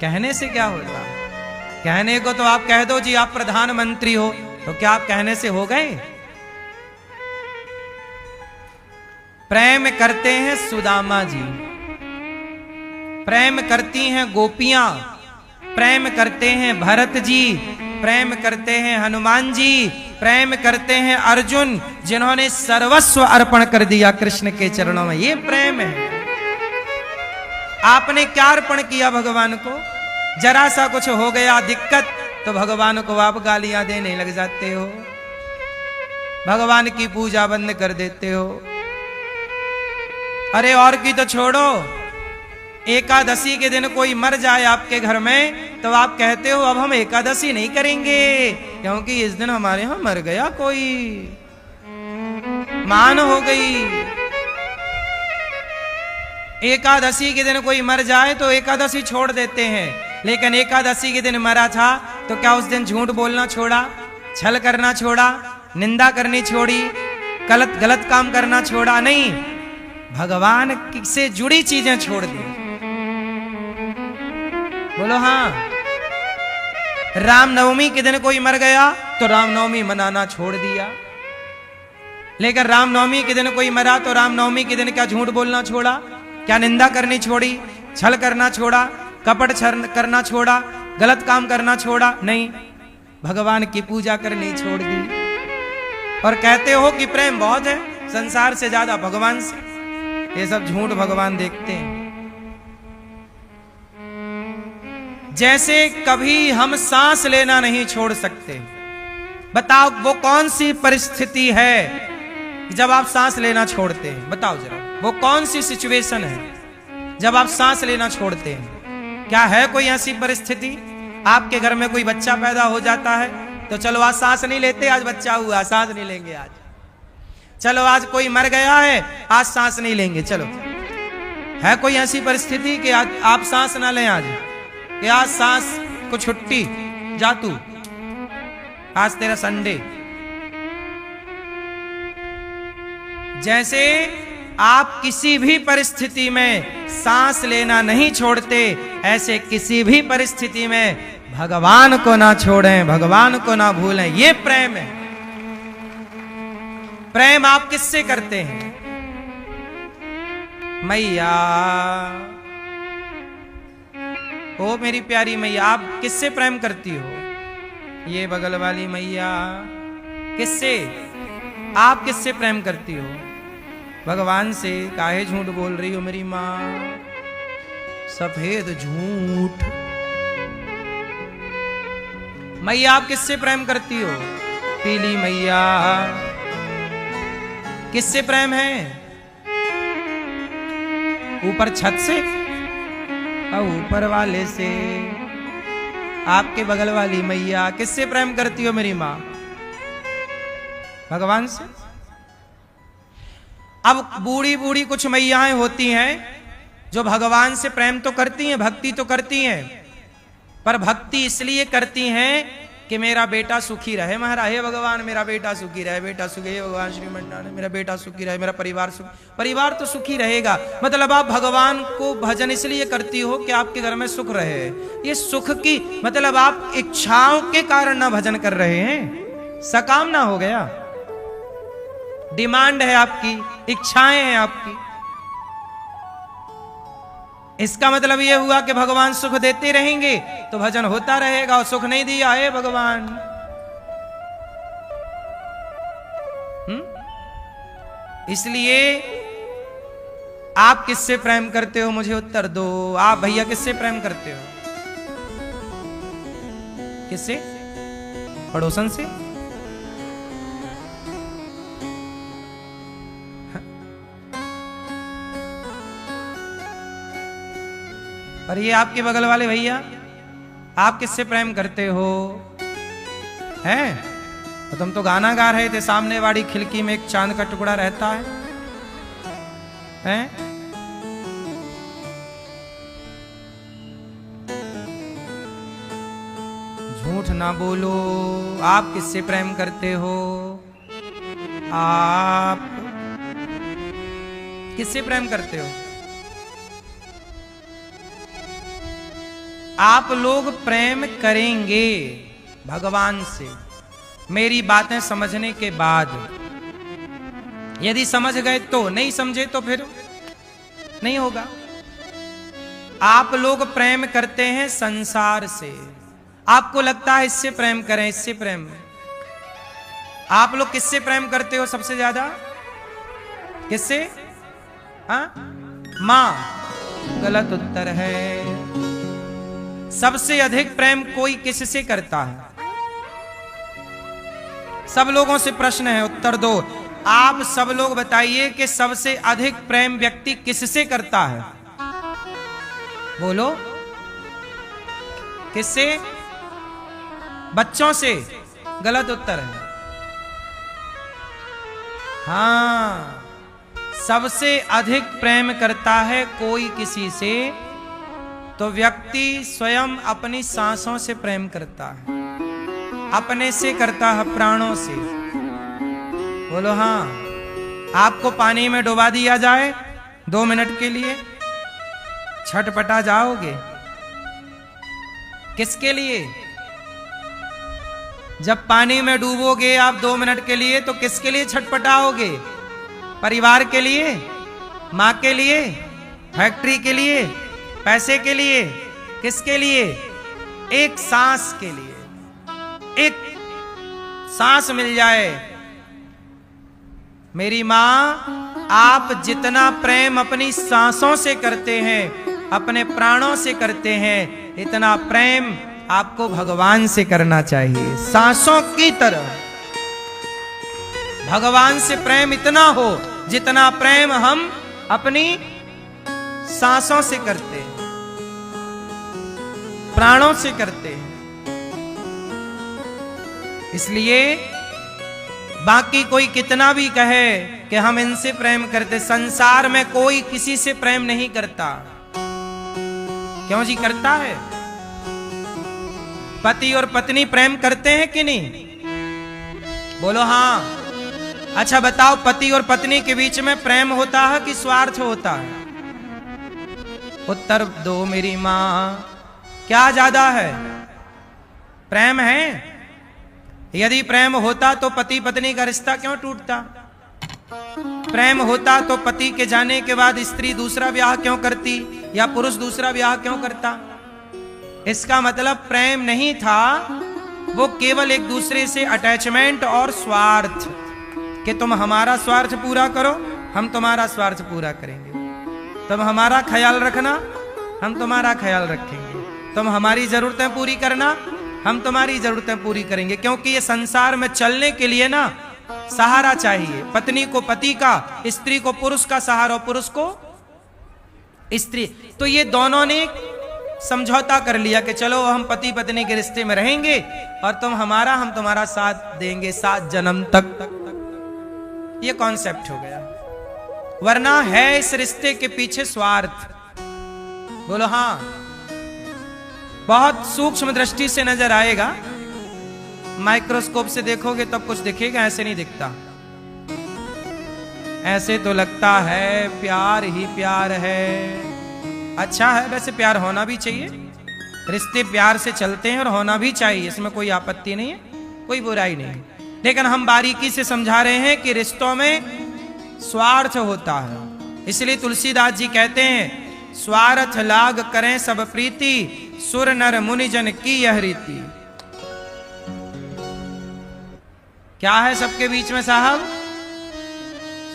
कहने से क्या होगा? कहने को तो आप कह दो जी आप प्रधानमंत्री हो, तो क्या आप कहने से हो गए? प्रेम करते हैं सुदामा जी, प्रेम करती हैं गोपियां, प्रेम करते हैं भरत जी, प्रेम करते हैं हनुमान जी, प्रेम करते हैं अर्जुन, जिन्होंने सर्वस्व अर्पण कर दिया कृष्ण के चरणों में। ये प्रेम है। आपने क्या अर्पण किया भगवान को? जरा सा कुछ हो गया दिक्कत तो भगवान को आप गालियां देने लग जाते हो, भगवान की पूजा बंद कर देते हो। अरे और की तो छोड़ो, एकादशी के दिन कोई मर जाए आपके घर में तो आप कहते हो अब हम एकादशी नहीं करेंगे, क्योंकि इस दिन हमारे यहां मर गया कोई, मान हो गई। एकादशी के दिन कोई मर जाए तो एकादशी छोड़ देते हैं, लेकिन एकादशी के दिन मरा था तो क्या उस दिन झूठ बोलना छोड़ा, छल करना छोड़ा, निंदा करनी छोड़ी, गलत काम करना छोड़ा? नहीं, भगवान से जुड़ी चीजें छोड़ दी। बोलो हाँ। रामनवमी के दिन कोई मर गया तो रामनवमी मनाना छोड़ दिया, लेकिन रामनवमी के दिन कोई मरा तो रामनवमी के दिन क्या झूठ बोलना छोड़ा, क्या निंदा करनी छोड़ी, छल करना छोड़ा, कपट करना छोड़ा, गलत काम करना छोड़ा? नहीं, भगवान की पूजा करनी छोड़ दी। और कहते हो कि प्रेम बहुत है संसार से ज्यादा भगवान से, ये सब झूठ भगवान देखते हैं। जैसे कभी हम सांस लेना नहीं छोड़ सकते, बताओ वो कौन सी परिस्थिति है जब आप सांस लेना छोड़ते हैं? बताओ जरा, वो कौन सी सिचुएशन है जब आप सांस लेना छोड़ते हैं? क्या है कोई ऐसी परिस्थिति? आपके घर में कोई बच्चा पैदा हो जाता है तो चलो आज सांस नहीं लेते, आज बच्चा हुआ सांस नहीं लेंगे आज। चलो आज कोई मर गया है, आज सांस नहीं लेंगे। चलो, है कोई ऐसी परिस्थिति कि आज आप सांस ना लें? आज कि आज सांस को छुट्टी, जा तू, आज तेरा संडे। जैसे आप किसी भी परिस्थिति में सांस लेना नहीं छोड़ते, ऐसे किसी भी परिस्थिति में भगवान को ना छोड़ें, भगवान को ना भूलें। ये प्रेम है। प्रेम आप किससे करते हैं? मैया, ओ मेरी प्यारी मैया, आप किससे प्रेम करती हो? ये बगल वाली मैया, किससे? आप किससे प्रेम करती हो? भगवान से। काहे झूठ बोल रही हो मेरी माँ? सफेद झूठ। मैया आप किससे प्रेम करती हो? पीली मैया। किससे प्रेम है? ऊपर छत से और ऊपर वाले से। आपके बगल वाली मैया किससे प्रेम करती हो मेरी माँ? भगवान से। अब बूढ़ी बूढ़ी कुछ मैयाएं होती हैं जो भगवान से प्रेम तो करती हैं, भक्ति तो करती हैं, पर भक्ति इसलिए करती हैं कि मेरा बेटा सुखी रहे महाराज। हे भगवान मेरा बेटा सुखी रहे, बेटा सुखी, हे भगवान श्रीमंडान मेरा बेटा सुखी रहे, मेरा परिवार सुखी। परिवार तो सुखी रहेगा, मतलब आप भगवान को भजन इसलिए करती हो कि आपके घर में सुख रहे। ये सुख की मतलब आप इच्छाओं के कारण ना भजन कर रहे हैं, सकामना हो गया, डिमांड है आपकी, इच्छाएं हैं आपकी। इसका मतलब यह हुआ कि भगवान सुख देते रहेंगे तो भजन होता रहेगा, और सुख नहीं दिया है भगवान। इसलिए आप किससे प्रेम करते हो मुझे उत्तर दो। आप भैया किससे प्रेम करते हो? किससे? पड़ोसन से? और ये आपके बगल वाले भैया आप किससे प्रेम करते हो? हैं? तो तुम तो गाना गा रहे थे, सामने वाली खिड़की में एक चांद का टुकड़ा रहता है, हैं? झूठ ना बोलो। आप किससे प्रेम करते हो? आप किससे प्रेम करते हो? आप लोग प्रेम करेंगे भगवान से मेरी बातें समझने के बाद। यदि समझ गए तो, नहीं समझे तो फिर नहीं होगा। आप लोग प्रेम करते हैं संसार से। आपको लगता है इससे प्रेम करें, इससे प्रेम। आप लोग किससे प्रेम करते हो सबसे ज्यादा? किससे? हाँ, मां। गलत उत्तर है। सबसे अधिक प्रेम कोई किससे करता है? सब लोगों से प्रश्न है, उत्तर दो। आप सब लोग बताइए कि सबसे अधिक प्रेम व्यक्ति किससे करता है? बोलो। किससे? बच्चों से। गलत उत्तर है। हाँ, सबसे अधिक प्रेम करता है कोई किसी से तो व्यक्ति स्वयं अपनी सांसों से प्रेम करता है, अपने से करता है, प्राणों से। बोलो हाँ। आपको पानी में डुबा दिया जाए 2 मिनट के लिए, छटपटा जाओगे? किसके लिए? जब पानी में डूबोगे आप 2 मिनट के लिए तो किसके लिए छटपटाओगे? परिवार के लिए, मां के लिए, फैक्ट्री के लिए, पैसे के लिए? किसके लिए? एक सांस के लिए। एक सांस मिल जाए। मेरी मां, आप जितना प्रेम अपनी सांसों से करते हैं, अपने प्राणों से करते हैं, इतना प्रेम आपको भगवान से करना चाहिए, सांसों की तरह। भगवान से प्रेम इतना हो जितना प्रेम हम अपनी सांसों से करते हैं, प्राणों से करते हैं। इसलिए बाकी कोई कितना भी कहे कि हम इनसे प्रेम करते, संसार में कोई किसी से प्रेम नहीं करता। क्यों जी? करता है। पति और पत्नी प्रेम करते हैं कि नहीं? बोलो हाँ। अच्छा बताओ, पति और पत्नी के बीच में प्रेम होता है कि स्वार्थ होता है? उत्तर दो मेरी मां। क्या ज्यादा है? प्रेम है? यदि प्रेम होता तो पति पत्नी का रिश्ता क्यों टूटता? प्रेम होता तो पति के जाने के बाद स्त्री दूसरा ब्याह क्यों करती, या पुरुष दूसरा ब्याह क्यों करता? इसका मतलब प्रेम नहीं था, वो केवल एक दूसरे से अटैचमेंट और स्वार्थ, कि तुम हमारा स्वार्थ पूरा करो, हम तुम्हारा स्वार्थ पूरा करेंगे। तुम हमारा ख्याल रखना, हम तुम्हारा ख्याल रखेंगे। तुम हमारी जरूरतें पूरी करना, हम तुम्हारी जरूरतें पूरी करेंगे, क्योंकि ये संसार में चलने के लिए ना सहारा चाहिए। पत्नी को पति का, स्त्री को पुरुष का सहारा, पुरुष को स्त्री। तो ये दोनों ने समझौता कर लिया कि चलो हम पति पत्नी के रिश्ते में रहेंगे और तुम हमारा, हम तुम्हारा साथ देंगे 7 जन्म तक। ये कॉन्सेप्ट हो गया। वरना है इस रिश्ते के पीछे स्वार्थ। बोलो हाँ। बहुत सूक्ष्म दृष्टि से नजर आएगा, माइक्रोस्कोप से देखोगे तब कुछ दिखेगा, ऐसे नहीं दिखता। ऐसे तो लगता है प्यार ही प्यार है। अच्छा है, वैसे प्यार होना भी चाहिए, रिश्ते प्यार से चलते हैं और होना भी चाहिए, इसमें कोई आपत्ति नहीं है, कोई बुराई नहीं है। लेकिन हम बारीकी से समझा रहे हैं कि रिश्तों में स्वार्थ होता है। इसलिए तुलसीदास जी कहते हैं, स्वार्थ लाग करें सब प्रीति, सुर नर मुनि जन की यह रीति। क्या है सबके बीच में साहब?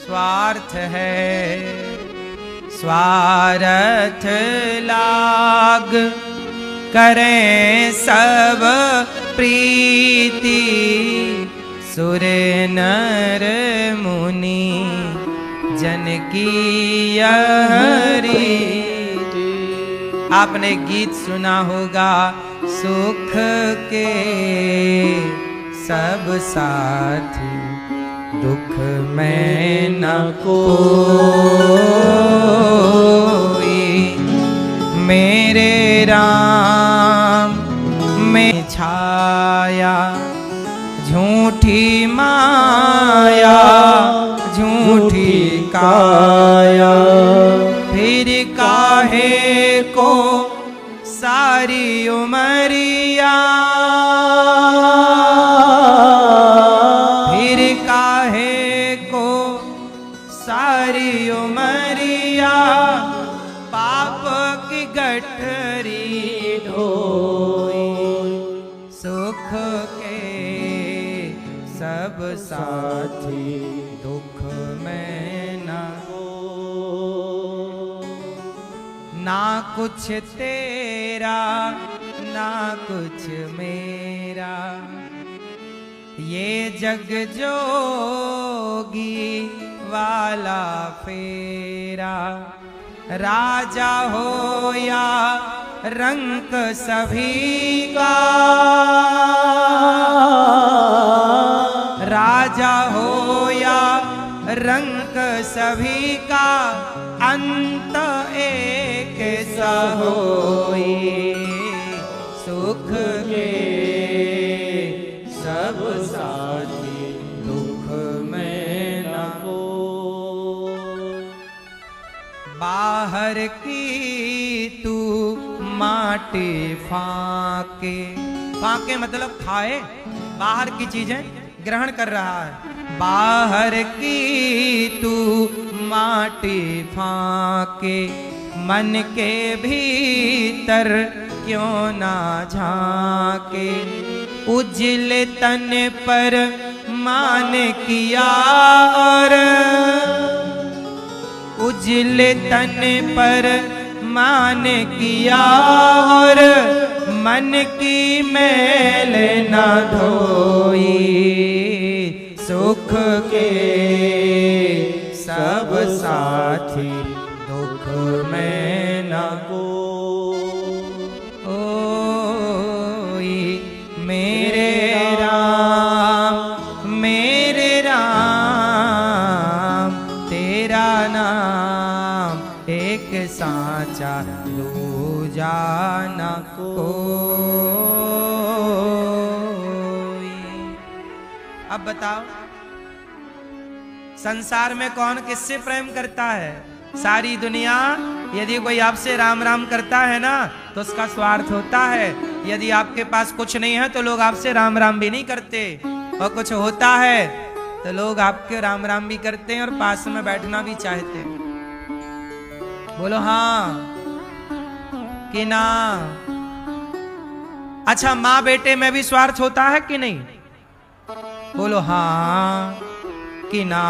स्वार्थ है। स्वार्थ लाग करें सब प्रीति, सुर नर मुनि जन की यह रीति। आपने गीत सुना होगा, सुख के सब साथी, दुख में न कोई, मेरे राम में छाया झूठी माया, झूठी काया, फिर काहे को सारी उमरिया, फिर काहे को सारी उमरिया, पाप की गठरी ढोई, सुख के सब साथी, दुख में ना कुछ तेरा ना कुछ मेरा, ये जग जोगी वाला फेरा, राजा हो या रंक सभी का, राजा हो या रंक सभी का, अंत एक सा होई, सुख के सब साथी, दुख में न हो। बाहर की तू माटी फाके, फाके मतलब खाए, बाहर की चीजें ग्रहण कर रहा है। बाहर की तू माटी फाके, मन के भीतर क्यों ना झांके, उजल तन पर मान किया और, उजल तन पर मान किया और, मन की मैल न धोई, सुख के सब साथी, दुख में न कोई, मेरे राम तेरा नाम एक साचा, दूजा न कोई। अब बताओ, संसार में कौन किससे प्रेम करता है? सारी दुनिया। यदि कोई आपसे राम राम करता है ना तो उसका स्वार्थ होता है। यदि आपके पास कुछ नहीं है तो लोग आपसे राम राम भी नहीं करते, और कुछ होता है तो लोग आपके राम राम भी करते हैं और पास में बैठना भी चाहते हैं। बोलो हाँ कि ना? अच्छा, माँ बेटे में भी स्वार्थ होता है कि नहीं? बोलो हाँ कि ना?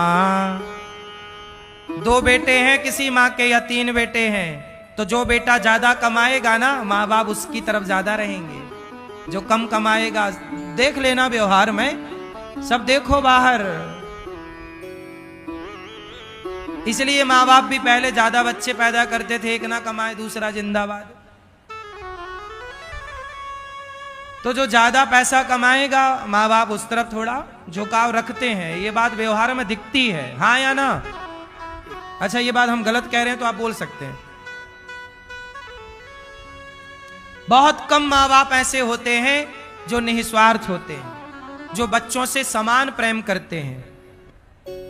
2 बेटे हैं किसी माँ के या 3 बेटे हैं, तो जो बेटा ज्यादा कमाएगा ना, माँ बाप उसकी तरफ ज्यादा रहेंगे। जो कम कमाएगा, देख लेना व्यवहार में, सब देखो बाहर। इसलिए माँ बाप भी पहले ज्यादा बच्चे पैदा करते थे, एक ना कमाए दूसरा जिंदाबाद। तो जो ज्यादा पैसा कमाएगा माँ बाप उस तरफ थोड़ा झुकाव रखते हैं, ये बात व्यवहार में दिखती है, हाँ या ना? अच्छा, ये बात हम गलत कह रहे हैं तो आप बोल सकते हैं। बहुत कम माँ बाप ऐसे होते हैं जो निस्वार्थ होते हैं, जो बच्चों से समान प्रेम करते हैं,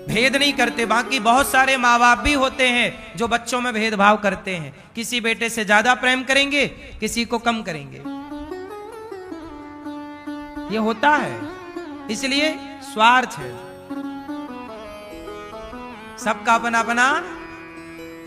भेद नहीं करते। बाकी बहुत सारे माँ बाप भी होते हैं जो बच्चों में भेदभाव करते हैं, किसी बेटे से ज्यादा प्रेम करेंगे, किसी को कम करेंगे, ये होता है। इसलिए स्वार्थ है, सबका अपना अपना,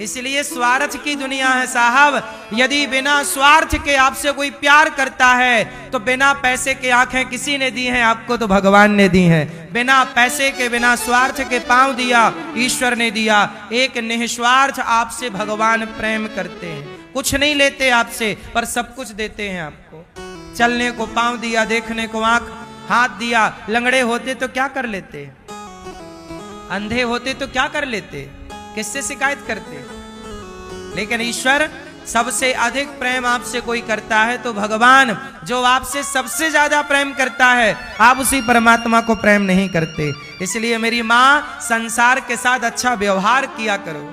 इसलिए स्वार्थ की दुनिया है साहब। यदि बिना स्वार्थ के आपसे कोई प्यार करता है तो बिना पैसे के आंखें किसी ने दी हैं आपको, तो भगवान ने दी हैं। बिना पैसे के, बिना स्वार्थ के पांव दिया ईश्वर ने दिया। एक निस्वार्थ आपसे भगवान प्रेम करते हैं, कुछ नहीं लेते आपसे पर सब कुछ देते हैं आपको। चलने को पांव दिया, देखने को आंख, हाथ दिया। लंगड़े होते तो क्या कर लेते, अंधे होते तो क्या कर लेते, किससे शिकायत करते? लेकिन ईश्वर सबसे अधिक प्रेम आपसे कोई करता है तो भगवान जो आपसे सबसे ज्यादा प्रेम करता है, आप उसी परमात्मा को प्रेम नहीं करते। इसलिए मेरी माँ, संसार के साथ अच्छा व्यवहार किया करो,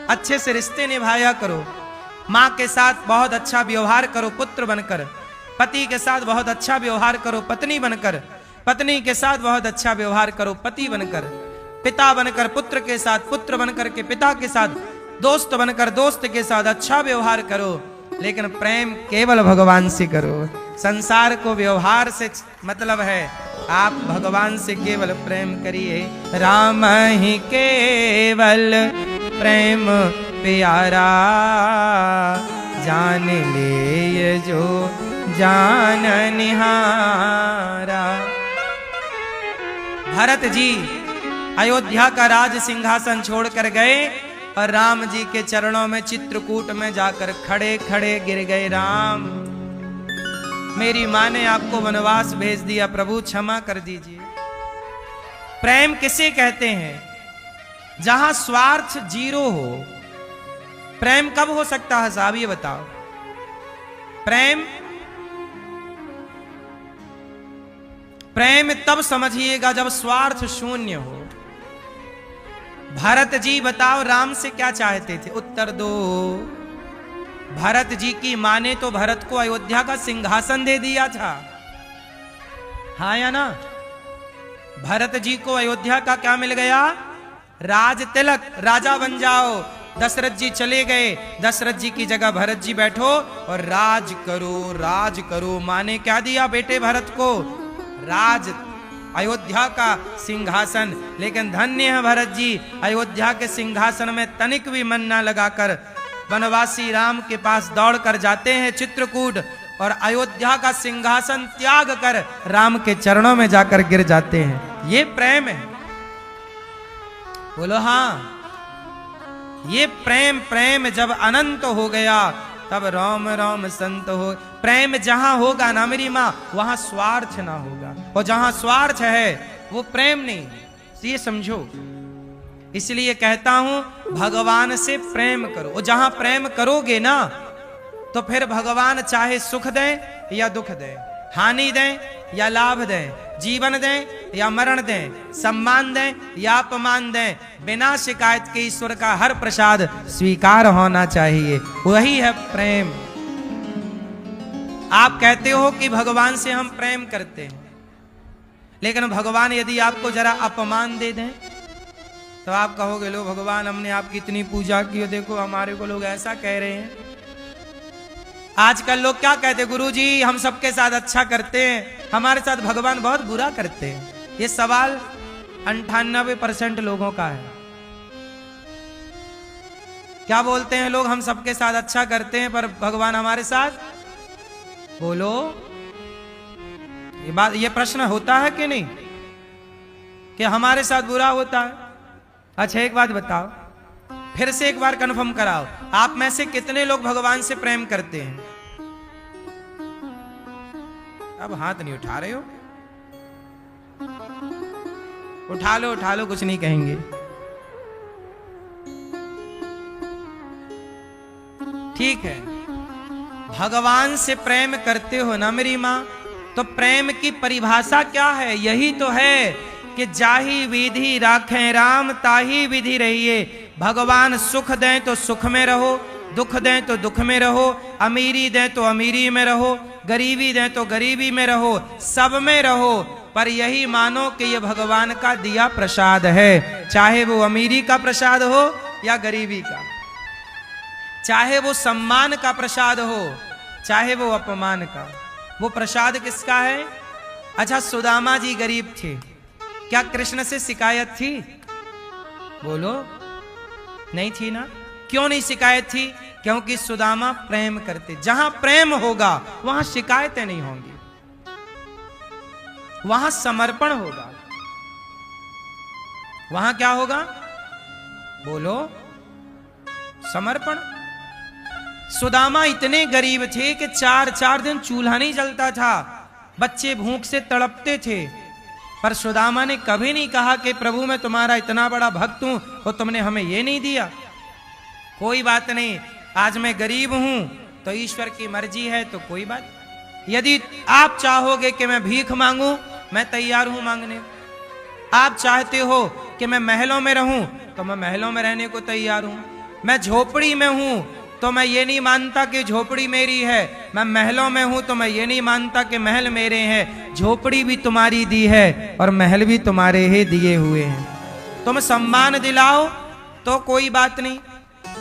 अच्छे से रिश्ते निभाया करो। माँ के साथ बहुत अच्छा व्यवहार करो पुत्र बनकर, पति के साथ बहुत अच्छा व्यवहार करो पत्नी बनकर, पत्नी के साथ बहुत अच्छा व्यवहार करो पति बनकर, पिता बनकर पुत्र के साथ, पुत्र बनकर के पिता के साथ, दोस्त बनकर दोस्त के साथ अच्छा व्यवहार करो। लेकिन प्रेम केवल भगवान से करो। संसार को व्यवहार से मतलब है, आप भगवान से केवल प्रेम करिए। राम ही केवल प्रेम प्यारा, जान ले ये जो जान निहारा। भरत जी अयोध्या का राज सिंहासन छोड़कर गए और राम जी के चरणों में चित्रकूट में जाकर खड़े खड़े गिर गए। राम, मेरी माँ ने आपको वनवास भेज दिया, प्रभु क्षमा कर दीजिए। प्रेम किसे कहते हैं? जहां स्वार्थ जीरो हो। प्रेम कब हो सकता है साहब, ये बताओ? प्रेम तब समझिएगा जब स्वार्थ शून्य हो। भरत जी बताओ राम से क्या चाहते थे, उत्तर दो। भरत जी की मां ने तो भरत को अयोध्या का सिंहासन दे दिया था, हाँ या ना? भरत जी को अयोध्या का क्या मिल गया? राज तिलक, राजा बन जाओ। दशरथ जी चले गए, दशरथ जी की जगह भरत जी बैठो और राज करो, राज करो। मां ने क्या दिया बेटे भरत को? राज, अयोध्या का सिंहासन। लेकिन धन्य है भरत जी, अयोध्या के सिंहासन में तनिक भी मन न लगाकर वनवासी राम के पास दौड़ कर जाते हैं चित्रकूट, और अयोध्या का सिंहासन त्याग कर राम के चरणों में जाकर गिर जाते हैं। ये प्रेम है, बोलो हाँ। ये प्रेम जब अनंत हो गया तब राम राम संत हो। प्रेम जहां होगा ना मेरी माँ, वहां स्वार्थ ना होगा, और जहां स्वार्थ है वो प्रेम नहीं, ये समझो। इसलिए कहता हूं भगवान से प्रेम करो, और जहां प्रेम करोगे ना तो फिर भगवान चाहे सुख दें या दुख दें, हानि दें या लाभ दें, जीवन दें या मरण दें, सम्मान दें या अपमान दें, बिना शिकायत के ईश्वर का हर प्रसाद स्वीकार होना चाहिए। वही है प्रेम। आप कहते हो कि भगवान से हम प्रेम करते हैं, लेकिन भगवान यदि आपको जरा अपमान दे दें तो आप कहोगे लो भगवान हमने आपकी इतनी पूजा की, देखो हमारे को लोग ऐसा कह रहे हैं। आजकल लोग क्या कहते हैं, गुरुजी हम सबके साथ अच्छा करते हैं, हमारे साथ भगवान बहुत बुरा करते हैं। ये सवाल 98% लोगों का है। क्या बोलते हैं लोग, हम सबके साथ अच्छा करते हैं पर भगवान हमारे साथ, बोलो ये बात, ये प्रश्न होता है कि नहीं कि हमारे साथ बुरा होता है? अच्छा एक बात बताओ, फिर से एक बार कंफर्म कराओ, आप में से कितने लोग भगवान से प्रेम करते हैं? अब हाथ नहीं उठा रहे हो, उठा लो, कुछ नहीं कहेंगे। ठीक है, भगवान से प्रेम करते हो ना मेरी मां, तो प्रेम की परिभाषा क्या है? यही तो है कि जाही विधि राखें राम ताही विधि रहिए। भगवान सुख दें तो सुख में रहो, दुख दें तो दुख में रहो, अमीरी दें तो अमीरी में रहो, गरीबी दें तो गरीबी में रहो, सब में रहो, पर यही मानो कि ये भगवान का दिया प्रसाद है। चाहे वो अमीरी का प्रसाद हो या गरीबी का, चाहे वो सम्मान का प्रसाद हो चाहे वो अपमान का, वो प्रसाद किसका है? अच्छा, सुदामा जी गरीब थे, क्या कृष्ण से शिकायत थी? बोलो, नहीं थी ना। क्यों नहीं शिकायत थी? क्योंकि सुदामा प्रेम करते। जहां प्रेम होगा वहां शिकायतें नहीं होंगी, वहां समर्पण होगा। वहां क्या होगा? बोलो, समर्पण। सुदामा इतने गरीब थे कि 4 दिन चूल्हा नहीं जलता था, बच्चे भूख से तड़पते थे, पर सुदामा ने कभी नहीं कहा कि प्रभु मैं तुम्हारा इतना बड़ा भक्त हूं और तुमने हमें ये नहीं दिया। कोई बात नहीं, आज मैं गरीब हूं तो ईश्वर की मर्जी है, तो कोई बात। यदि आप चाहोगे कि मैं भीख मांगूं, मैं तैयार हूं मांगने। आप चाहते हो कि मैं महलों में रहूं, तो मैं महलों में रहने को तैयार हूं। मैं झोपड़ी में हूं तो मैं ये नहीं मानता कि झोपड़ी मेरी है। मैं महलों में हूं तो मैं ये नहीं मानता कि महल मेरे हैं। झोपड़ी भी तुम्हारी दी है और महल भी तुम्हारे ही दिए हुए हैं। तुम सम्मान दिलाओ तो कोई बात नहीं,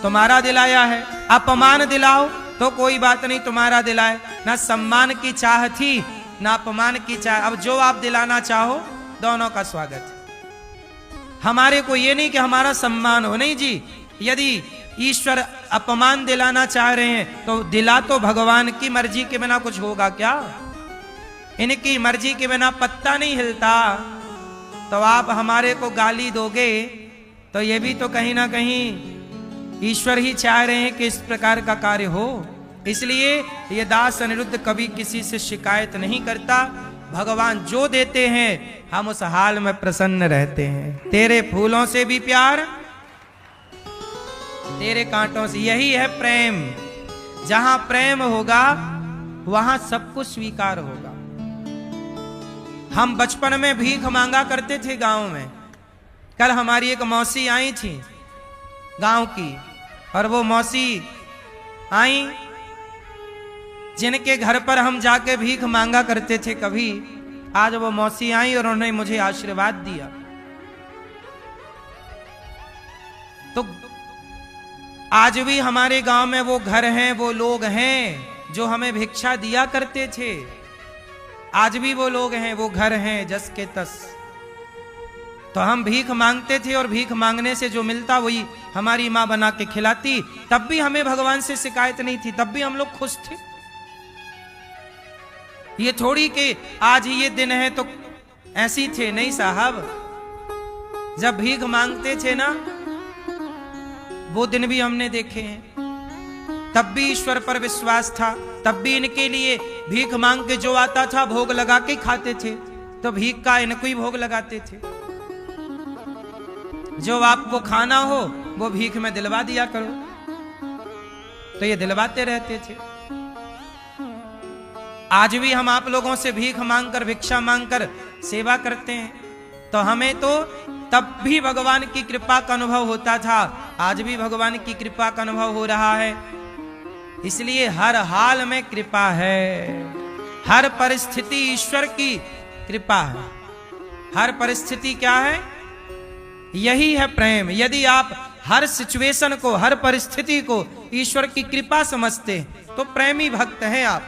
तुम्हारा दिलाया है। अपमान दिलाओ तो कोई बात नहीं, तुम्हारा दिलाए। ना सम्मान की चाह थी ना अपमान की चाह। अब जो आप दिलाना चाहो, दोनों का स्वागत। हमारे को ये नहीं कि हमारा सम्मान हो, नहीं जी। यदि ईश्वर अपमान दिलाना चाह रहे हैं तो दिला, तो भगवान की मर्जी के बिना कुछ होगा क्या? इनकी मर्जी के बिना पत्ता नहीं हिलता। तो आप हमारे को गाली दोगे तो ये भी तो कहीं ना कहीं ईश्वर ही चाह रहे हैं कि इस प्रकार का कार्य हो। इसलिए ये दास अनिरुद्ध कभी किसी से शिकायत नहीं करता। भगवान जो देते हैं हम उस हाल में प्रसन्न रहते हैं। तेरे फूलों से भी प्यार, तेरे कांटों से। यही है प्रेम। जहां प्रेम होगा वहां सब कुछ स्वीकार होगा। हम बचपन में भीख मांगा करते थे गांव में। कल हमारी एक मौसी आई थी गांव की, और वो मौसी आई जिनके घर पर हम जाके भीख मांगा करते थे कभी। आज वो मौसी आई और उन्होंने मुझे आशीर्वाद दिया। तो आज भी हमारे गांव में वो घर हैं, वो लोग हैं जो हमें भिक्षा दिया करते थे। आज भी वो लोग हैं, वो घर हैं जस के तस। तो हम भीख मांगते थे और भीख मांगने से जो मिलता वही हमारी माँ बना के खिलाती। तब भी हमें भगवान से शिकायत नहीं थी, तब भी हम लोग खुश थे। ये थोड़ी कि आज ही ये दिन है तो ऐसी थे, नहीं साहब। जब भीख मांगते थे ना, वो दिन भी हमने देखे हैं। तब भी ईश्वर पर विश्वास था, तब भी इनके लिए भीख मांग के जो आता था भोग लगा के खाते थे। तो भीख का इनको ही भोग लगाते थे। जो आपको खाना हो वो भीख में दिलवा दिया करो। तो ये दिलवाते रहते थे। आज भी हम आप लोगों से भीख मांगकर, भिक्षा मांगकर सेवा करते हैं। तो हमें तो तब भी भगवान की कृपा का अनुभव होता था, आज भी भगवान की कृपा का अनुभव हो रहा है। इसलिए हर हाल में कृपा है, हर परिस्थिति ईश्वर की कृपा है। हर परिस्थिति क्या है? यही है प्रेम। यदि आप हर सिचुएशन को, हर परिस्थिति को ईश्वर की कृपा समझते तो प्रेमी भक्त हैं आप।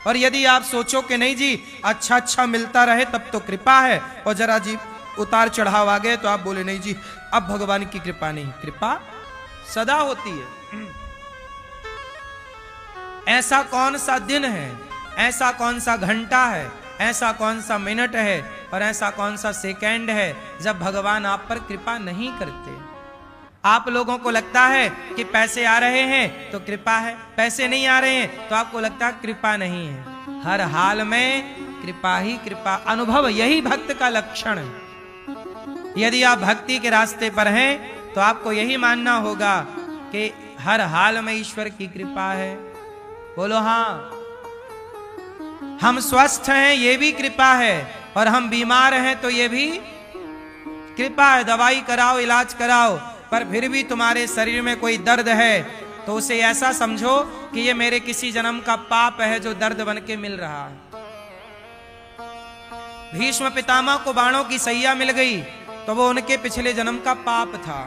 और यदि आप सोचो कि नहीं जी अच्छा मिलता रहे तब तो कृपा है, और जरा जी उतार चढ़ाव आ गए तो आप बोले नहीं जी अब भगवान की कृपा नहीं। कृपा सदा होती है। ऐसा कौन सा दिन है, ऐसा कौन सा घंटा है, ऐसा कौन सा मिनट है और ऐसा कौन सा सेकंड है जब भगवान आप पर कृपा नहीं करते। आप लोगों को लगता है कि पैसे आ रहे हैं तो कृपा है, पैसे नहीं आ रहे हैं तो आपको लगता है कृपा नहीं है। हर हाल में कृपा ही कृपा, अनुभव यही भक्त का लक्षण है। यदि आप भक्ति के रास्ते पर हैं तो आपको यही मानना होगा कि हर हाल में ईश्वर की कृपा है। बोलो हाँ। हम स्वस्थ हैं ये भी कृपा है, और हम बीमार हैं तो ये भी कृपा है। दवाई कराओ, इलाज कराओ, पर फिर भी तुम्हारे शरीर में कोई दर्द है तो उसे ऐसा समझो कि ये मेरे किसी जन्म का पाप है जो दर्द बन के मिल रहा है। भीष्म पितामह को बाणों की सैया मिल गई तो वो उनके पिछले जन्म का पाप था।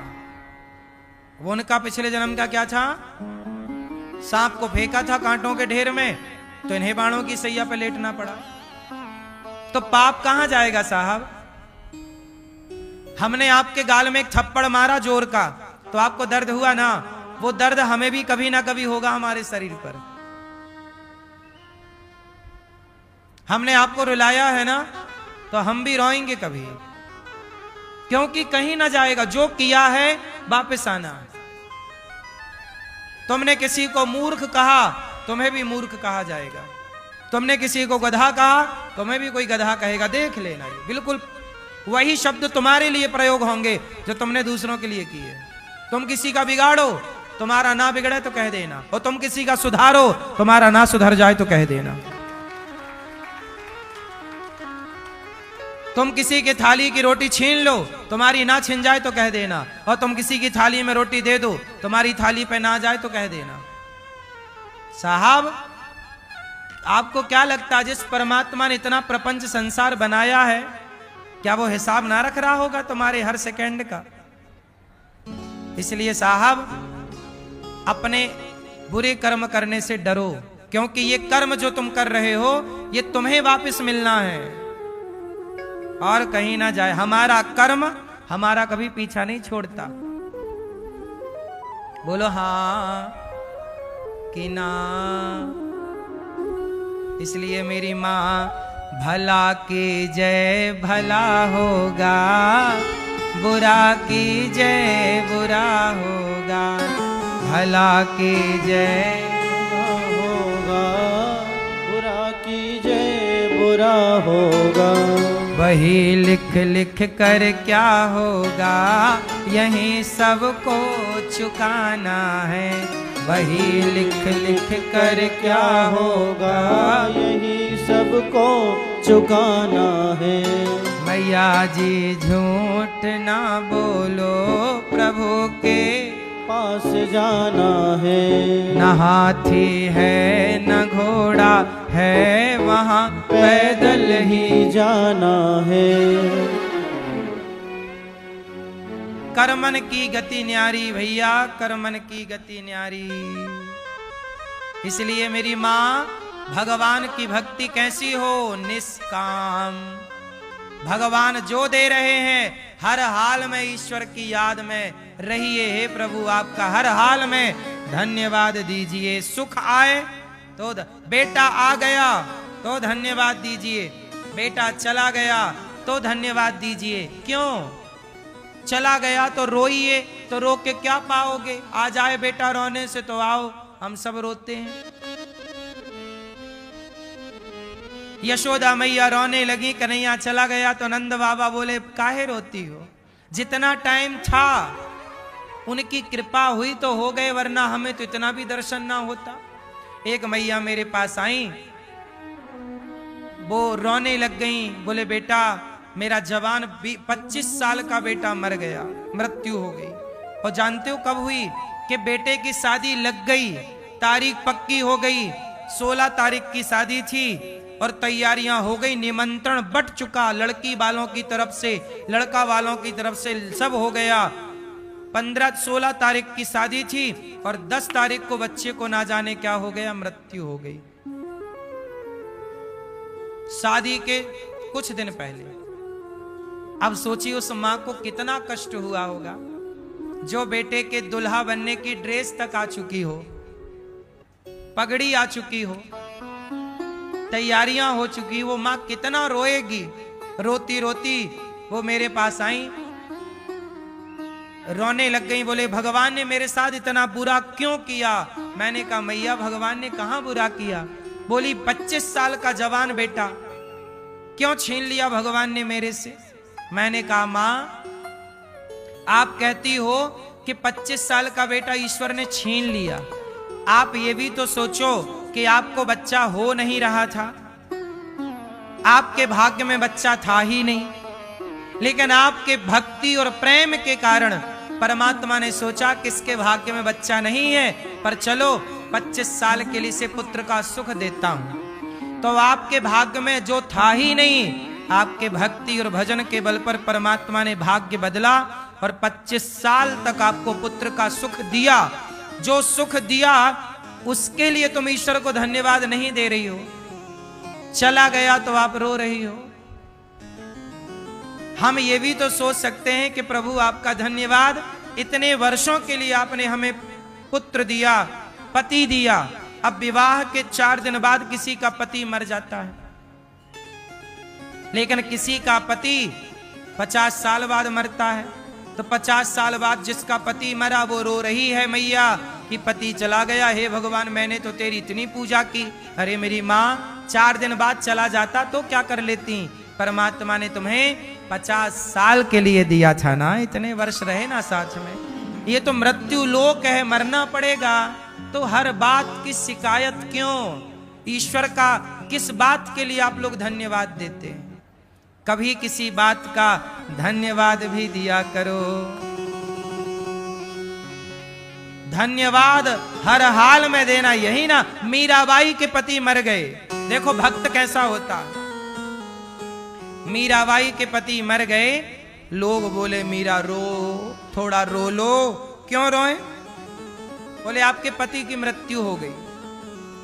वो उनका पिछले जन्म का क्या था? सांप को फेंका था कांटों के ढेर में, तो इन्हें बाणों की सैया पर लेटना पड़ा। तो पाप कहां जाएगा साहब? हमने आपके गाल में एक थप्पड़ मारा जोर का तो आपको दर्द हुआ ना, वो दर्द हमें भी कभी ना कभी होगा हमारे शरीर पर। हमने आपको रुलाया है ना, तो हम भी रोएंगे कभी, क्योंकि कहीं ना जाएगा। जो किया है वापस आना। तुमने किसी को मूर्ख कहा, तुम्हें भी मूर्ख कहा जाएगा। तुमने किसी को गधा कहा, तुम्हें भी कोई गधा कहेगा। देख लेना, ये बिल्कुल वही शब्द तुम्हारे लिए प्रयोग होंगे जो तुमने दूसरों के लिए किए। तुम किसी का बिगाड़ो, तुम्हारा ना बिगड़े तो कह देना, और तुम किसी का सुधारो, तुम्हारा ना सुधर जाए तो कह देना। तुम किसी की थाली की रोटी छीन लो, तुम्हारी ना छिन जाए तो कह देना, और तुम किसी की थाली में रोटी दे दो, तुम्हारी थाली पे ना जाए तो कह देना। साहब, आपको क्या लगता है जिस परमात्मा ने इतना प्रपंच संसार बनाया है, क्या वो हिसाब ना रख रहा होगा तुम्हारे हर सेकंड का? इसलिए साहब, अपने बुरे कर्म करने से डरो, क्योंकि ये कर्म जो तुम कर रहे हो ये तुम्हें वापस मिलना है और कहीं ना जाए। हमारा कर्म हमारा कभी पीछा नहीं छोड़ता। बोलो हाँ कि ना। इसलिए मेरी माँ, भला की जय भला होगा, बुरा की जय बुरा होगा। भला की जय होगा, बुरा की जय बुरा होगा। वही लिख लिख कर क्या होगा, यहीं सबको चुकाना है। वही लिख लिख कर क्या होगा, यही सबको चुकाना है। मैया जी झूठ ना बोलो, प्रभु के पास जाना है। न हाथी है न घोड़ा है, वहाँ पैदल ही जाना है। कर्मन की गति न्यारी भैया, कर्मन की गति न्यारी। इसलिए मेरी माँ, भगवान की भक्ति कैसी हो? निष्काम। भगवान जो दे रहे हैं हर हाल में ईश्वर की याद में रहिए। हे प्रभु, आपका हर हाल में धन्यवाद दीजिए। सुख आए तो बेटा आ गया तो धन्यवाद दीजिए, बेटा चला गया तो धन्यवाद दीजिए। क्यों? चला गया तो रोइए, तो रो के क्या पाओगे? आ जाए बेटा रोने से तो आओ, हम सब रोते हैं। यशोदा मैया रोने लगी, कन्हैया चला गया तो नंद बाबा बोले काहे रोती हो? जितना टाइम था उनकी कृपा हुई तो हो गए, वरना हमें तो इतना भी दर्शन ना होता। एक मैया मेरे पास आई, वो रोने लग गई, बोले बेटा मेरा जवान 25 साल का बेटा मर गया, मृत्यु हो गई। और जानते हो कब हुई? कि बेटे की शादी लग गई, तारीख पक्की हो गई, 16 तारीख की शादी थी और तैयारियां हो गई, निमंत्रण बट चुका, लड़की वालों की तरफ से, लड़का वालों की तरफ से, सब हो गया। 16 तारीख की शादी थी और 10 तारीख को बच्चे को ना जाने क्या हो गया, मृत्यु हो गई। शादी के कुछ दिन पहले। अब सोचिए उस मां को कितना कष्ट हुआ होगा, जो बेटे के दुल्हा बनने की ड्रेस तक आ चुकी हो, पगड़ी आ चुकी हो, तैयारियां हो चुकी, वो मां कितना रोएगी। रोती रोती वो मेरे पास आई, रोने लग गई, बोले भगवान ने मेरे साथ इतना बुरा क्यों किया? मैंने कहा मैया भगवान ने कहां बुरा किया? बोली 25 साल का जवान बेटा क्यों छीन लिया भगवान ने मेरे से? मैंने कहा मां, आप कहती हो कि 25 साल का बेटा ईश्वर ने छीन लिया, आप ये भी तो सोचो कि आपको बच्चा हो नहीं रहा था, आपके भाग्य में बच्चा था ही नहीं, लेकिन आपके भक्ति और प्रेम के कारण परमात्मा ने सोचा किसके भाग्य में बच्चा नहीं है, पर चलो 25 साल के लिए से पुत्र का सुख देता हूं। तो आपके भाग्य में जो था ही नहीं, आपके भक्ति और भजन के बल पर परमात्मा ने भाग्य बदला और 25 साल तक आपको पुत्र का सुख दिया। जो सुख दिया उसके लिए तुम ईश्वर को धन्यवाद नहीं दे रही हो, चला गया तो आप रो रही हो। हम ये भी तो सोच सकते हैं कि प्रभु आपका धन्यवाद, इतने वर्षों के लिए आपने हमें पुत्र दिया, पति दिया। अब विवाह के 4 दिन बाद किसी का पति मर जाता है, लेकिन किसी का पति 50 साल बाद मरता है। तो 50 साल बाद जिसका पति मरा वो रो रही है मैया कि पति चला गया, हे भगवान मैंने तो तेरी इतनी पूजा की। अरे मेरी माँ, 4 दिन बाद चला जाता तो क्या कर लेती? परमात्मा ने तुम्हें 50 साल के लिए दिया था ना, इतने वर्ष रहे ना साथ में। ये तो मृत्यु लोक है, मरना पड़ेगा, तो हर बात की शिकायत क्यों? ईश्वर का किस बात के लिए आप लोग धन्यवाद देते हैं? कभी किसी बात का धन्यवाद भी दिया करो। धन्यवाद हर हाल में देना, यही ना। मीराबाई के पति मर गए, देखो भक्त कैसा होता। मीराबाई के पति मर गए, लोग बोले मीरा रो, थोड़ा रो लो। क्यों रोए? बोले आपके पति की मृत्यु हो गई।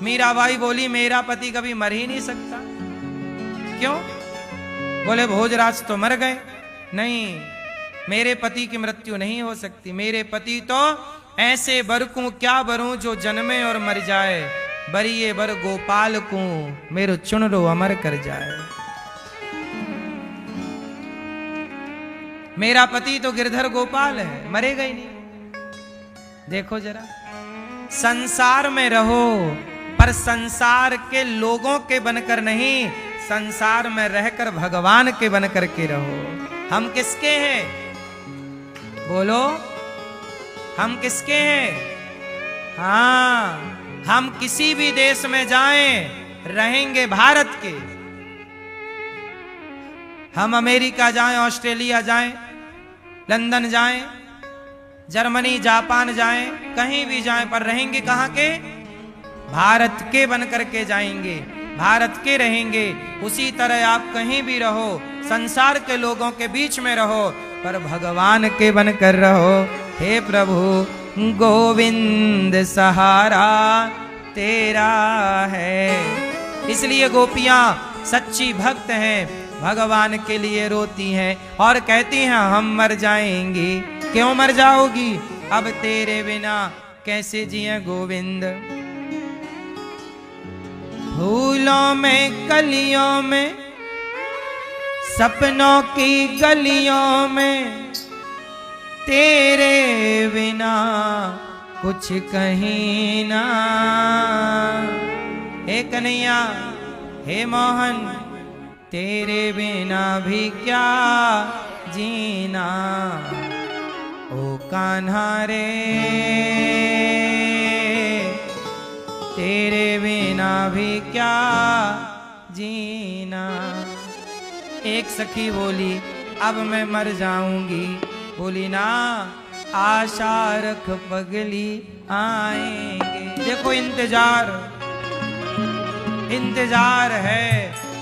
मीराबाई बोली मेरा पति कभी मर ही नहीं सकता। क्यों? बोले भोजराज तो मर गए। नहीं, मेरे पति की मृत्यु नहीं हो सकती। मेरे पति तो ऐसे बर को क्या बरूं जो जन्मे और मर जाए, बरिए बर गोपाल को मेरो चुनरो अमर कर जाए। मेरा पति तो गिरधर गोपाल है, मरेगा ही नहीं। देखो जरा, संसार में रहो पर संसार के लोगों के बनकर नहीं, संसार में रहकर भगवान के बनकर के रहो। हम किसके हैं? बोलो, हम किसके हैं? हाँ, हम किसी भी देश में जाएं रहेंगे भारत के। हम अमेरिका जाएं, ऑस्ट्रेलिया जाएं, लंदन जाएं, जर्मनी जापान जाएं, कहीं भी जाएं, पर रहेंगे कहां के? भारत के बनकर के जाएंगे, भारत के रहेंगे। उसी तरह आप कहीं भी रहो, संसार के लोगों के बीच में रहो, पर भगवान के बनकर रहो। हे प्रभु गोविंद सहारा तेरा है। इसलिए गोपियां सच्ची भक्त हैं, भगवान के लिए रोती हैं और कहती हैं हम मर जाएंगी। क्यों मर जाओगी? अब तेरे बिना कैसे जिए गोविंद। फूलों में कलियों में, सपनों की गलियों में, तेरे बिना कुछ कहीं ना। हे कन्हैया, हे मोहन, तेरे बिना भी क्या जीना। ओ कान्हा रे, तेरे बिना भी क्या जीना। एक सखी बोली अब मैं मर जाऊंगी। बोली ना, आशा रख पगली आएंगे। देखो इंतजार, इंतजार है,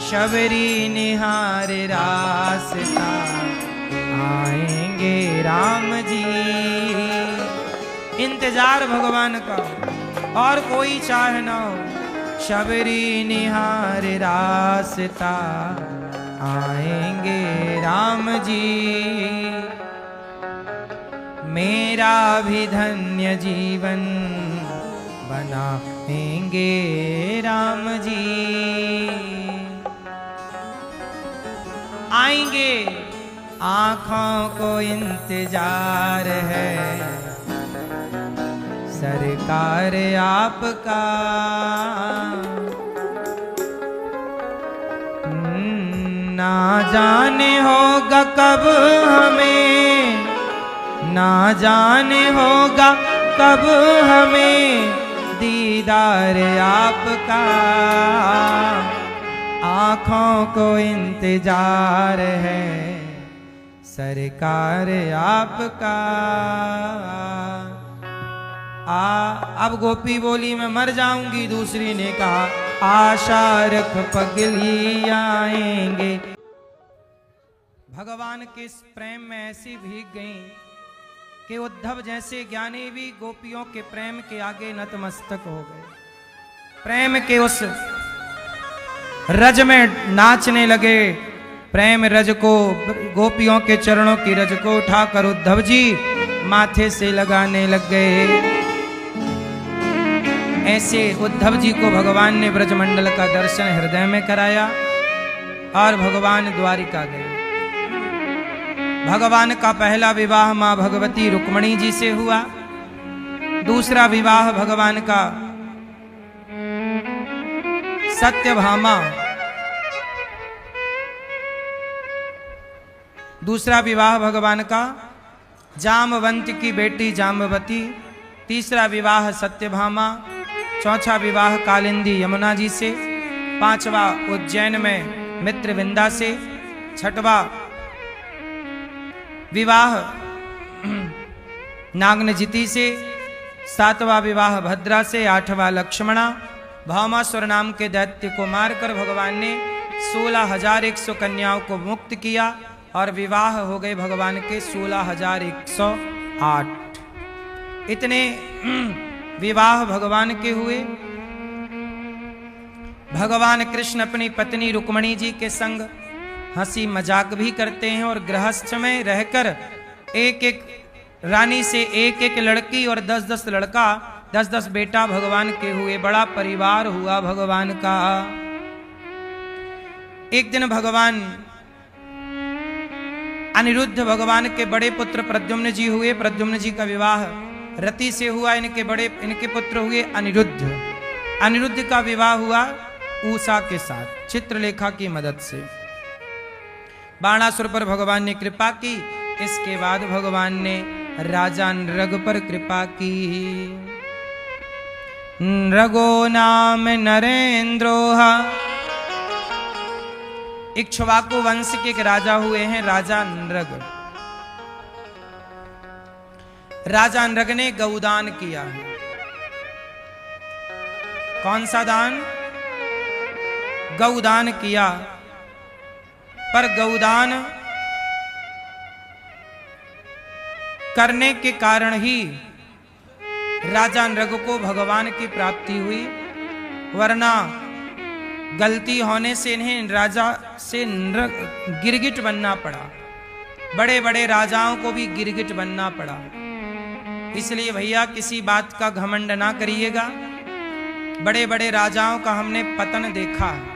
शबरी निहार रास्ता आएंगे राम जी। इंतजार भगवान का और कोई चाह ना हो। शबरी निहार रास्ता आएंगे राम जी। मेरा भी धन्य जीवन बनाएंगे राम जी। आएंगे, आँखों को इंतजार है, सरकार आपका। ना जाने होगा कब हमें, ना जाने होगा कब हमें दीदार आपका, आँखों को इंतजार है सरकार आपका। अब गोपी बोली मैं मर जाऊंगी, दूसरी ने कहा आशा रख पगली आएंगे। भगवान के इस प्रेम में ऐसी भीग गईं कि उद्धव जैसे ज्ञानी भी गोपियों के प्रेम के आगे नतमस्तक हो गए। प्रेम के उस रज में नाचने लगे। प्रेम रज को, गोपियों के चरणों की रज को उठाकर उद्धव जी माथे से लगाने लग गए। ऐसे उद्धव जी को भगवान ने ब्रजमंडल का दर्शन हृदय में कराया और भगवान द्वारिका गए। भगवान का पहला विवाह मां भगवती रुक्मणी जी से हुआ। दूसरा विवाह भगवान का सत्यभामा, दूसरा विवाह भगवान का जामवंत की बेटी जाम्बवती। तीसरा विवाह सत्यभामा। चौथा विवाह कालिंदी यमुना जी से। पांचवा उज्जैन में मित्रविंदा से। छठवा विवाह नागनजिति से। सातवां विवाह भद्रा से। आठवां लक्ष्मणा। भामासुर नाम के दैत्य को मारकर भगवान ने 16,100 कन्याओं को मुक्त किया और विवाह हो गए भगवान के 16,108। इतने विवाह भगवान के हुए। भगवान कृष्ण अपनी पत्नी रुक्मणी जी के संग हंसी मजाक भी करते हैं और गृहस्थ में रहकर एक एक रानी से एक एक लड़की और 10-10 लड़का, 10-10 बेटा भगवान के हुए। बड़ा परिवार हुआ भगवान का। एक दिन भगवान अनिरुद्ध भगवान के बड़े पुत्र प्रद्युम्न जी हुए। प्रद्युम्न जी का विवाह रति से हुआ। इनके पुत्र हुए अनिरुद्ध। अनिरुद्ध का विवाह हुआ ऊषा के साथ चित्रलेखा की मदद से। बाणासुर पर भगवान ने कृपा की। इसके बाद भगवान ने राजा नृग पर कृपा की। नृगो नाम नरेंद्रोहा। इक्ष्वाकु वंश के एक राजा हुए हैं राजा नृग। राजा नृग ने गौदान किया है। कौन सा दान? गौदान किया। पर गौदान करने के कारण ही राजा नृग को भगवान की प्राप्ति हुई, वरना गलती होने से इन्हें राजा से गिरगिट बनना पड़ा। बड़े बड़े राजाओं को भी गिरगिट बनना पड़ा। इसलिए भैया किसी बात का घमंड ना करिएगा। बड़े बड़े राजाओं का हमने पतन देखा है।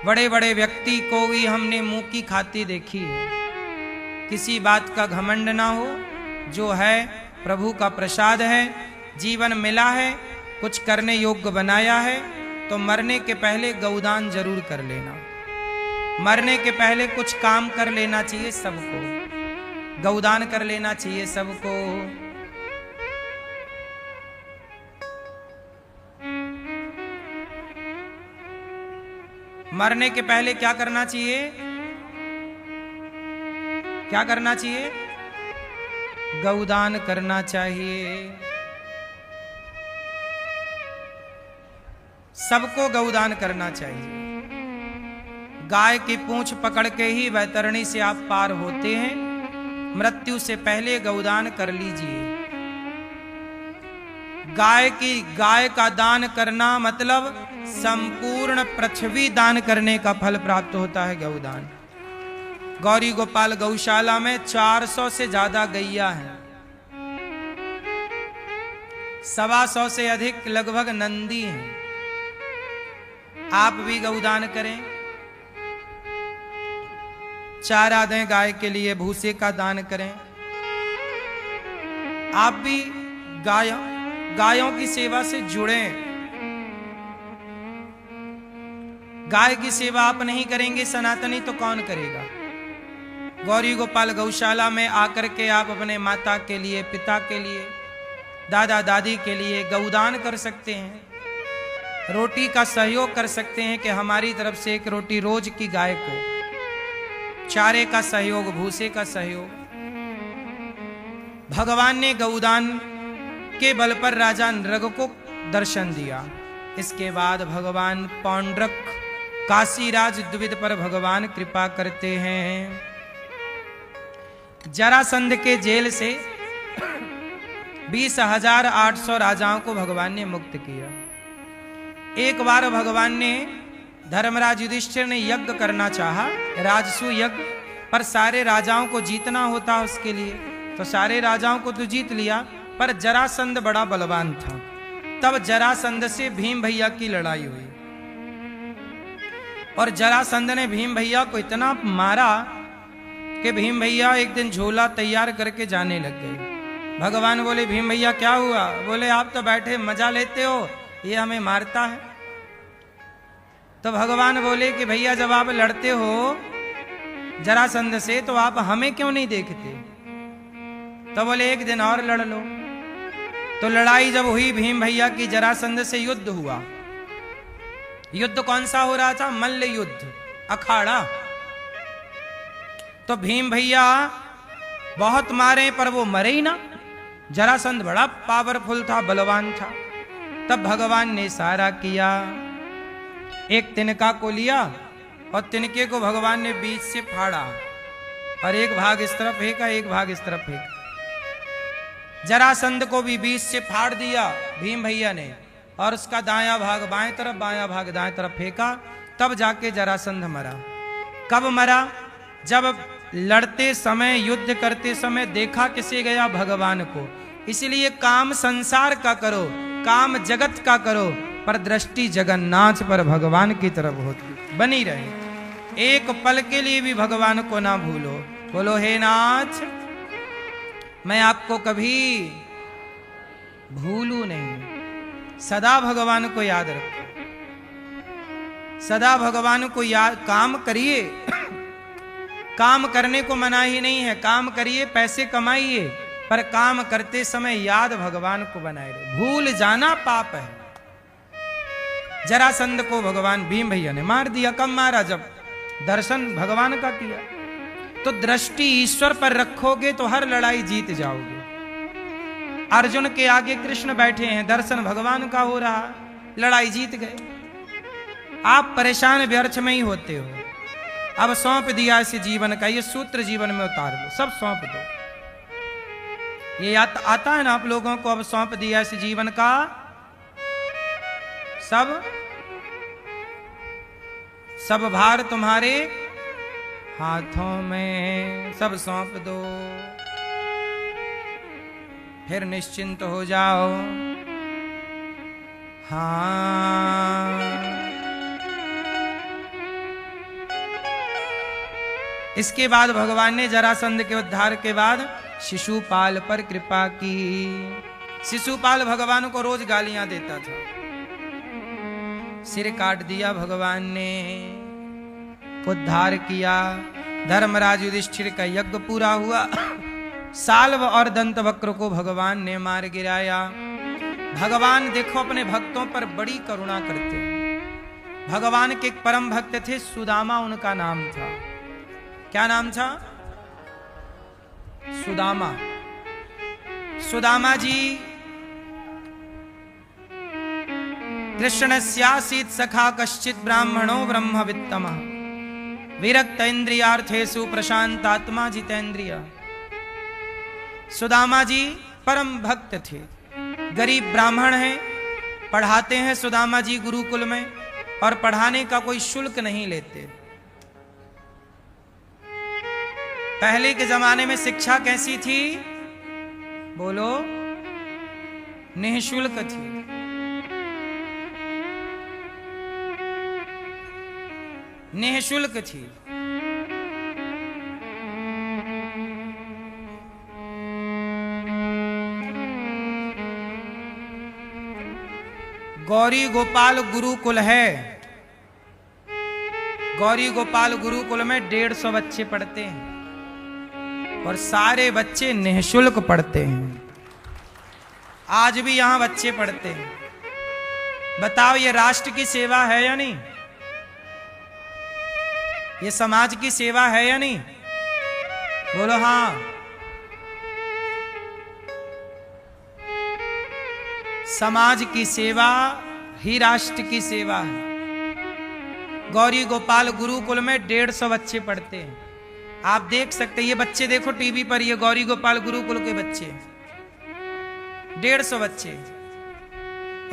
बड़े बड़े व्यक्ति को भी हमने मुंह की खाती देखी है। किसी बात का घमंड ना हो। जो है प्रभु का प्रसाद है। जीवन मिला है, कुछ करने योग्य बनाया है, तो मरने के पहले गौदान जरूर कर लेना। मरने के पहले कुछ काम कर लेना चाहिए सबको। गौदान कर लेना चाहिए सबको। मरने के पहले क्या करना चाहिए? क्या करना चाहिए? गौदान करना चाहिए। सबको गौदान करना चाहिए। गाय की पूंछ पकड़ के ही वैतरणी से आप पार होते हैं। मृत्यु से पहले गौदान कर लीजिए। गाय का दान करना मतलब संपूर्ण पृथ्वी दान करने का फल प्राप्त होता है गौदान। गौरी गोपाल गौशाला में 400 से ज्यादा गैया हैं। 125 से अधिक लगभग नंदी हैं। आप भी गौदान करें। चारा दें गाय के लिए, भूसे का दान करें। आप भी गायों की सेवा से जुड़ें। गाय की सेवा आप नहीं करेंगे सनातनी तो कौन करेगा। गौरी गोपाल गौशाला में आकर के आप अपने माता के लिए, पिता के लिए, दादा दादी के लिए गौदान कर सकते हैं, रोटी का सहयोग कर सकते हैं कि हमारी तरफ से एक रोटी रोज की गाय को, चारे का सहयोग, भूसे का सहयोग। भगवान ने गौदान के बल पर राजा नृग को दर्शन दिया। इसके बाद भगवान पौंड्रक काशीराज द्विविद पर भगवान कृपा करते हैं। जरासंध के जेल से 20,800 राजाओं को भगवान ने मुक्त किया। एक बार भगवान ने धर्मराज युधिष्ठिर ने यज्ञ करना चाहा, राजसू यज्ञ, पर सारे राजाओं को जीतना होता उसके लिए, तो सारे राजाओं को तो जीत लिया, पर जरासंध बड़ा बलवान था। तब जरासंध से भीम भैया की लड़ाई हुई और जरासंध ने भीम भैया को इतना मारा कि भीम भैया एक दिन झोला तैयार करके जाने लग गए। भगवान बोले, भीम भैया क्या हुआ? बोले, आप तो बैठे मजा लेते हो, ये हमें मारता है। तो भगवान बोले कि भैया जब आप लड़ते हो जरासंध से तो आप हमें क्यों नहीं देखते? तो बोले, एक दिन और लड़ लो। तो लड़ाई जब हुई भीम भैया की जरासंध से, युद्ध हुआ। युद्ध कौन सा हो रहा था? मल्ल युद्ध, अखाड़ा। तो भीम भैया बहुत मारे पर वो मरे ही ना। जरासंध बड़ा पावरफुल था, बलवान था। तब भगवान ने इशारा किया, एक तिनका को लिया और तिनके को भगवान ने बीच से फाड़ा और एक भाग इस तरफ फेंका, एक भाग इस तरफ फेंका। जरासंध को भी बीच से फाड़ दिया भीम भैया ने और उसका दायां भाग बाएं तरफ, बायां भाग दाएं तरफ फेंका। तब जाके जरासंध मरा। कब मरा? जब लड़ते समय, युद्ध करते समय देखा किसे गया? भगवान को। इसलिए काम संसार का करो, काम जगत का करो, पर दृष्टि जगन्नाथ पर भगवान की तरफ होती बनी रहे। एक पल के लिए भी भगवान को ना भूलो। बोलो, हे नाथ मैं आपको कभी भूलू नहीं। सदा भगवान को याद रखो, सदा भगवान को याद। काम करिए, काम करने को मना ही नहीं है, काम करिए, पैसे कमाइए, पर काम करते समय याद भगवान को बनाए रहे। भूल जाना पाप है। जरासंध को भगवान भीम भैया ने मार दिया। कब मारा? जब दर्शन भगवान का किया। तो दृष्टि ईश्वर पर रखोगे तो हर लड़ाई जीत जाओगे। अर्जुन के आगे कृष्ण बैठे हैं, दर्शन भगवान का हो रहा, लड़ाई जीत गए। आप परेशान व्यर्थ में ही होते हो। अब सौंप दिया इसे जीवन का, ये सूत्र जीवन में उतार लो, सब सौंप दो। ये आता है ना आप लोगों को, अब सौंप दिया इस जीवन का, सब भार तुम्हारे हाथों में, सब सौंप दो, फिर निश्चिंत हो जाओ। हाँ, इसके बाद भगवान ने जरासंध के उद्धार के बाद शिशुपाल पर कृपा की। शिशुपाल भगवान को रोज गालियां देता था। सिर काट दिया भगवान ने, उद्धार किया। धर्मराज युधिष्ठिर का यज्ञ पूरा हुआ। साल्व और दंतवक्र को भगवान ने मार गिराया। भगवान देखो अपने भक्तों पर बड़ी करुणा करते हैं। भगवान के एक परम भक्त थे, सुदामा उनका नाम था। क्या नाम था? सुदामा। सुदामा जी कृष्णस्यासीत् सखा कश्चित् ब्राह्मणो ब्रह्मवित्तमः विरक्त इंद्रियार्थेषु प्रशांतात्मा जितेंद्रिय। सुदामा जी परम भक्त थे, गरीब ब्राह्मण हैं, पढ़ाते हैं सुदामा जी गुरुकुल में, और पढ़ाने का कोई शुल्क नहीं लेते। पहले के जमाने में शिक्षा कैसी थी? बोलो, निःशुल्क थी। निःशुल्क थी। गौरी गोपाल गुरुकुल है, गौरी गोपाल गुरुकुल में 150 बच्चे पढ़ते हैं और सारे बच्चे निःशुल्क पढ़ते हैं। आज भी यहां बच्चे पढ़ते हैं। बताओ ये राष्ट्र की सेवा है या नहीं? ये समाज की सेवा है या नहीं? बोलो हाँ। समाज की सेवा ही राष्ट्र की सेवा है। गौरी गोपाल गुरुकुल में 150 बच्चे पढ़ते हैं। आप देख सकते हैं, ये बच्चे देखो टीवी पर, ये गौरी गोपाल गुरुकुल के बच्चे 150 बच्चे।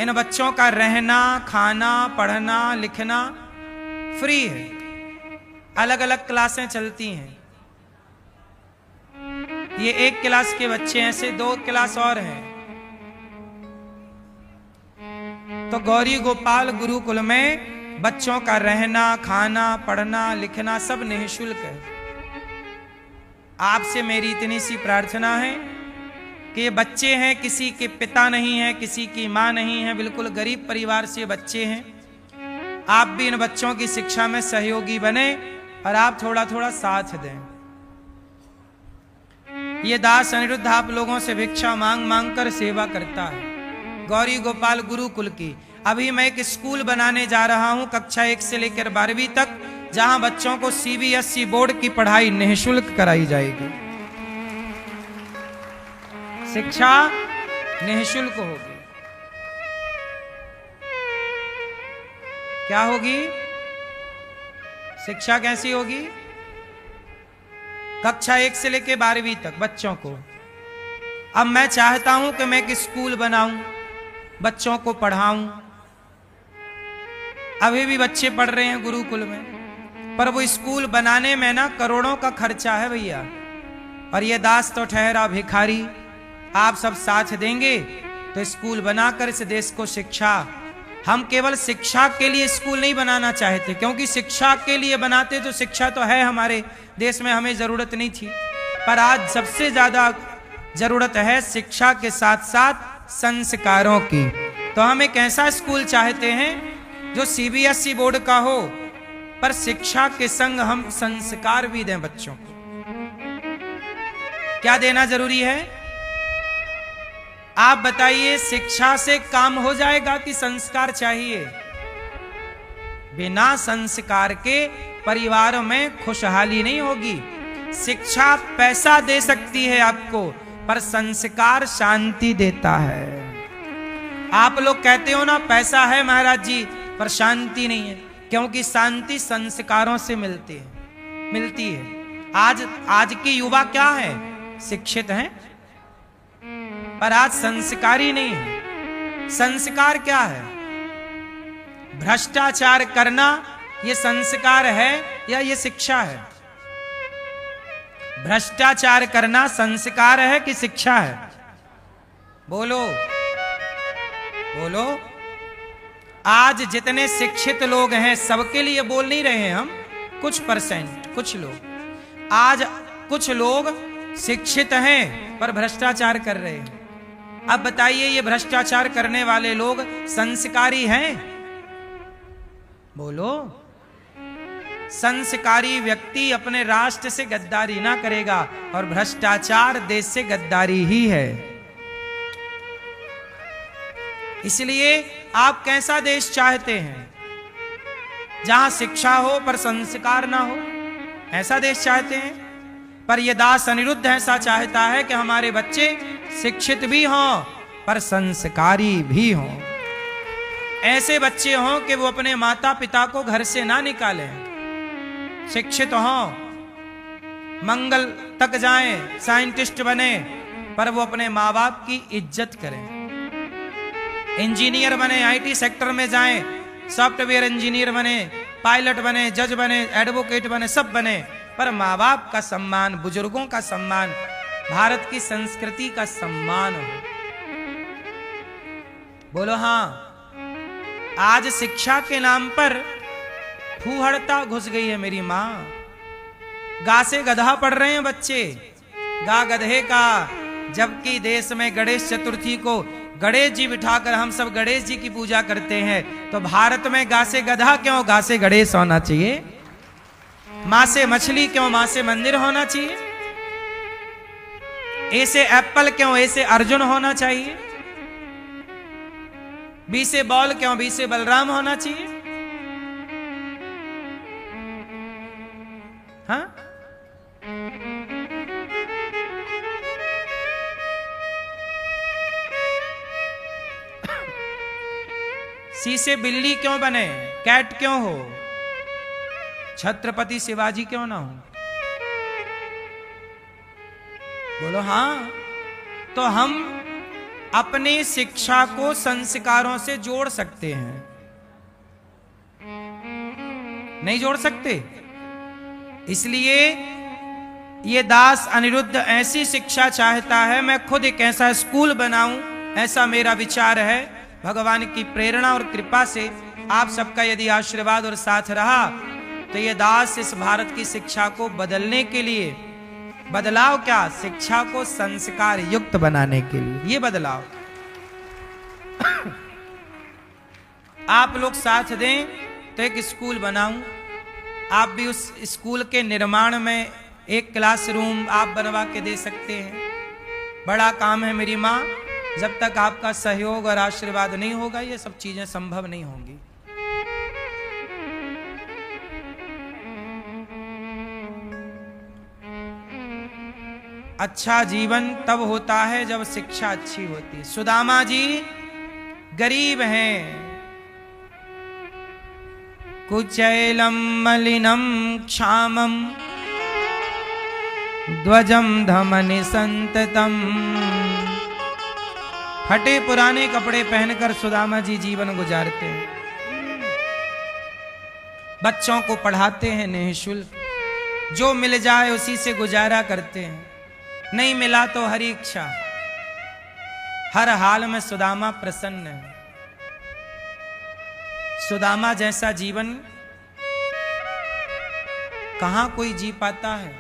इन बच्चों का रहना, खाना, पढ़ना, लिखना फ्री है। अलग अलग क्लासें चलती हैं। ये एक क्लास के बच्चे हैं, ऐसे 2 क्लास और हैं। तो गौरी गोपाल गुरुकुल में बच्चों का रहना, खाना, पढ़ना, लिखना सब निःशुल्क है। आपसे मेरी इतनी सी प्रार्थना है कि ये बच्चे हैं, किसी के पिता नहीं है, किसी की मां नहीं है, बिल्कुल गरीब परिवार से बच्चे हैं। आप भी इन बच्चों की शिक्षा में सहयोगी बने और आप थोड़ा थोड़ा साथ दें। ये दास अनिरुद्ध आप लोगों से भिक्षा मांग मांग कर सेवा करता है गौरी गोपाल गुरुकुल की। अभी मैं एक स्कूल बनाने जा रहा हूं कक्षा 1 से लेकर 12वीं तक, जहां बच्चों को CBSE बोर्ड की पढ़ाई निःशुल्क कराई जाएगी। शिक्षा निःशुल्क होगी। क्या होगी? शिक्षा कैसी होगी? कक्षा 1 से लेकर 12वीं तक बच्चों को। अब मैं चाहता हूं कि मैं एक स्कूल बनाऊं, बच्चों को पढ़ाऊं। अभी भी बच्चे पढ़ रहे हैं गुरुकुल में, पर वो स्कूल बनाने में ना करोड़ों का खर्चा है भैया। और ये दास तो ठहरा भिखारी। आप सब साथ देंगे तो स्कूल बनाकर इस देश को शिक्षा, हम केवल शिक्षा के लिए स्कूल नहीं बनाना चाहते, क्योंकि शिक्षा के लिए बनाते तो शिक्षा तो है हमारे देश में, हमें जरूरत नहीं थी। पर आज सबसे ज्यादा जरूरत है शिक्षा के साथ साथ संस्कारों की। तो हम एक ऐसा स्कूल चाहते हैं जो CBSE बोर्ड का हो, पर शिक्षा के संग हम संस्कार भी दें बच्चों को। क्या देना जरूरी है? आप बताइए, शिक्षा से काम हो जाएगा कि संस्कार चाहिए? बिना संस्कार के परिवार में खुशहाली नहीं होगी। शिक्षा पैसा दे सकती है आपको, पर संस्कार शांति देता है। आप लोग कहते हो ना पैसा है महाराज जी पर शांति नहीं है, क्योंकि शांति संस्कारों से मिलती है। आज की युवा क्या है? शिक्षित हैं, पर आज संस्कारी नहीं है। संस्कार क्या है? भ्रष्टाचार करना ये संस्कार है या ये शिक्षा है? भ्रष्टाचार करना संस्कार है कि शिक्षा है? बोलो बोलो। आज जितने शिक्षित लोग हैं, सबके लिए बोल नहीं रहे हैं हम, कुछ परसेंट, कुछ लोग। आज कुछ लोग शिक्षित हैं पर भ्रष्टाचार कर रहे हैं। अब बताइए, ये भ्रष्टाचार करने वाले लोग संस्कारी हैं? बोलो। संस्कारी व्यक्ति अपने राष्ट्र से गद्दारी ना करेगा, और भ्रष्टाचार देश से गद्दारी ही है। इसलिए आप कैसा देश चाहते हैं? जहां शिक्षा हो पर संस्कार ना हो, ऐसा देश चाहते हैं? पर यह दास अनिरुद्ध ऐसा चाहता है कि हमारे बच्चे शिक्षित भी हों पर संस्कारी भी हों। ऐसे बच्चे हों कि वो अपने माता पिता को घर से ना निकालें, शिक्षित हों, मंगल तक जाएं, साइंटिस्ट बने, पर वो अपने माँ बाप की इज्जत करें। इंजीनियर बने, IT सेक्टर में जाएं, सॉफ्टवेयर इंजीनियर बने, पायलट बने, जज बने, एडवोकेट बने, सब बने, पर माँ बाप का सम्मान, बुजुर्गों का सम्मान, भारत की संस्कृति का सम्मान हो। बोलो हाँ। आज शिक्षा के नाम पर फूहड़ता घुस गई है मेरी माँ। गा से गधा पढ़ रहे हैं बच्चे, गा गधे का। जबकि देश में गणेश चतुर्थी को गणेश जी बिठाकर हम सब गणेश जी की पूजा करते हैं, तो भारत में गा से गधा क्यों? गा से गणेश होना चाहिए। माँ से मछली क्यों, माँ से मंदिर होना चाहिए। ए से एप्पल क्यों, ए से अर्जुन होना चाहिए। बी से बॉल क्यों, बी से बलराम होना चाहिए। हाँ, सी से बिल्ली क्यों बने, कैट क्यों हो, छत्रपति शिवाजी क्यों ना हो। बोलो हाँ। तो हम अपनी शिक्षा को संस्कारों से जोड़ सकते हैं, नहीं जोड़ सकते। इसलिए ये दास अनिरुद्ध ऐसी शिक्षा चाहता है। मैं खुद एक ऐसा स्कूल बनाऊं, ऐसा मेरा विचार है। भगवान की प्रेरणा और कृपा से आप सबका यदि आशीर्वाद और साथ रहा तो ये दास इस भारत की शिक्षा को बदलने के लिए, बदलाव क्या, शिक्षा को संस्कार युक्त बनाने के लिए ये बदलाव। आप लोग साथ दें तो एक स्कूल बनाऊं। आप भी उस स्कूल के निर्माण में एक क्लासरूम आप बनवा के दे सकते हैं। बड़ा काम है मेरी माँ। जब तक आपका सहयोग और आशीर्वाद नहीं होगा ये सब चीजें संभव नहीं होंगी। अच्छा जीवन तब होता है जब शिक्षा अच्छी होती है। सुदामा जी गरीब हैं, कुचैलम मलिनम क्षामम ध्वजम धमनि संततम। फटे पुराने कपड़े पहनकर सुदामा जी जीवन गुजारते हैं। बच्चों को पढ़ाते हैं निःशुल्क, जो मिल जाए उसी से गुजारा करते हैं। नहीं मिला तो हरी इच्छा। हर हाल में सुदामा प्रसन्न है। सुदामा जैसा जीवन कहां कोई जी पाता है।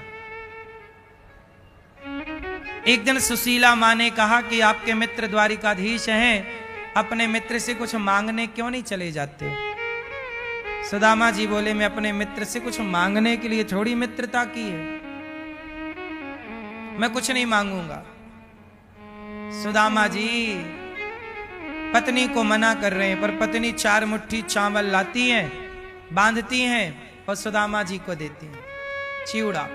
एक दिन सुशीला मां ने कहा कि आपके मित्र द्वारिकाधीश हैं, अपने मित्र से कुछ मांगने क्यों नहीं चले जाते। सुदामा जी बोले मैं अपने मित्र से कुछ मांगने के लिए थोड़ी मित्रता की है, मैं कुछ नहीं मांगूंगा। सुदामा जी पत्नी को मना कर रहे हैं, पर पत्नी 4 मुट्ठी चावल लाती हैं, बांधती हैं और सुदामा जी को देती हैं चिवड़ा।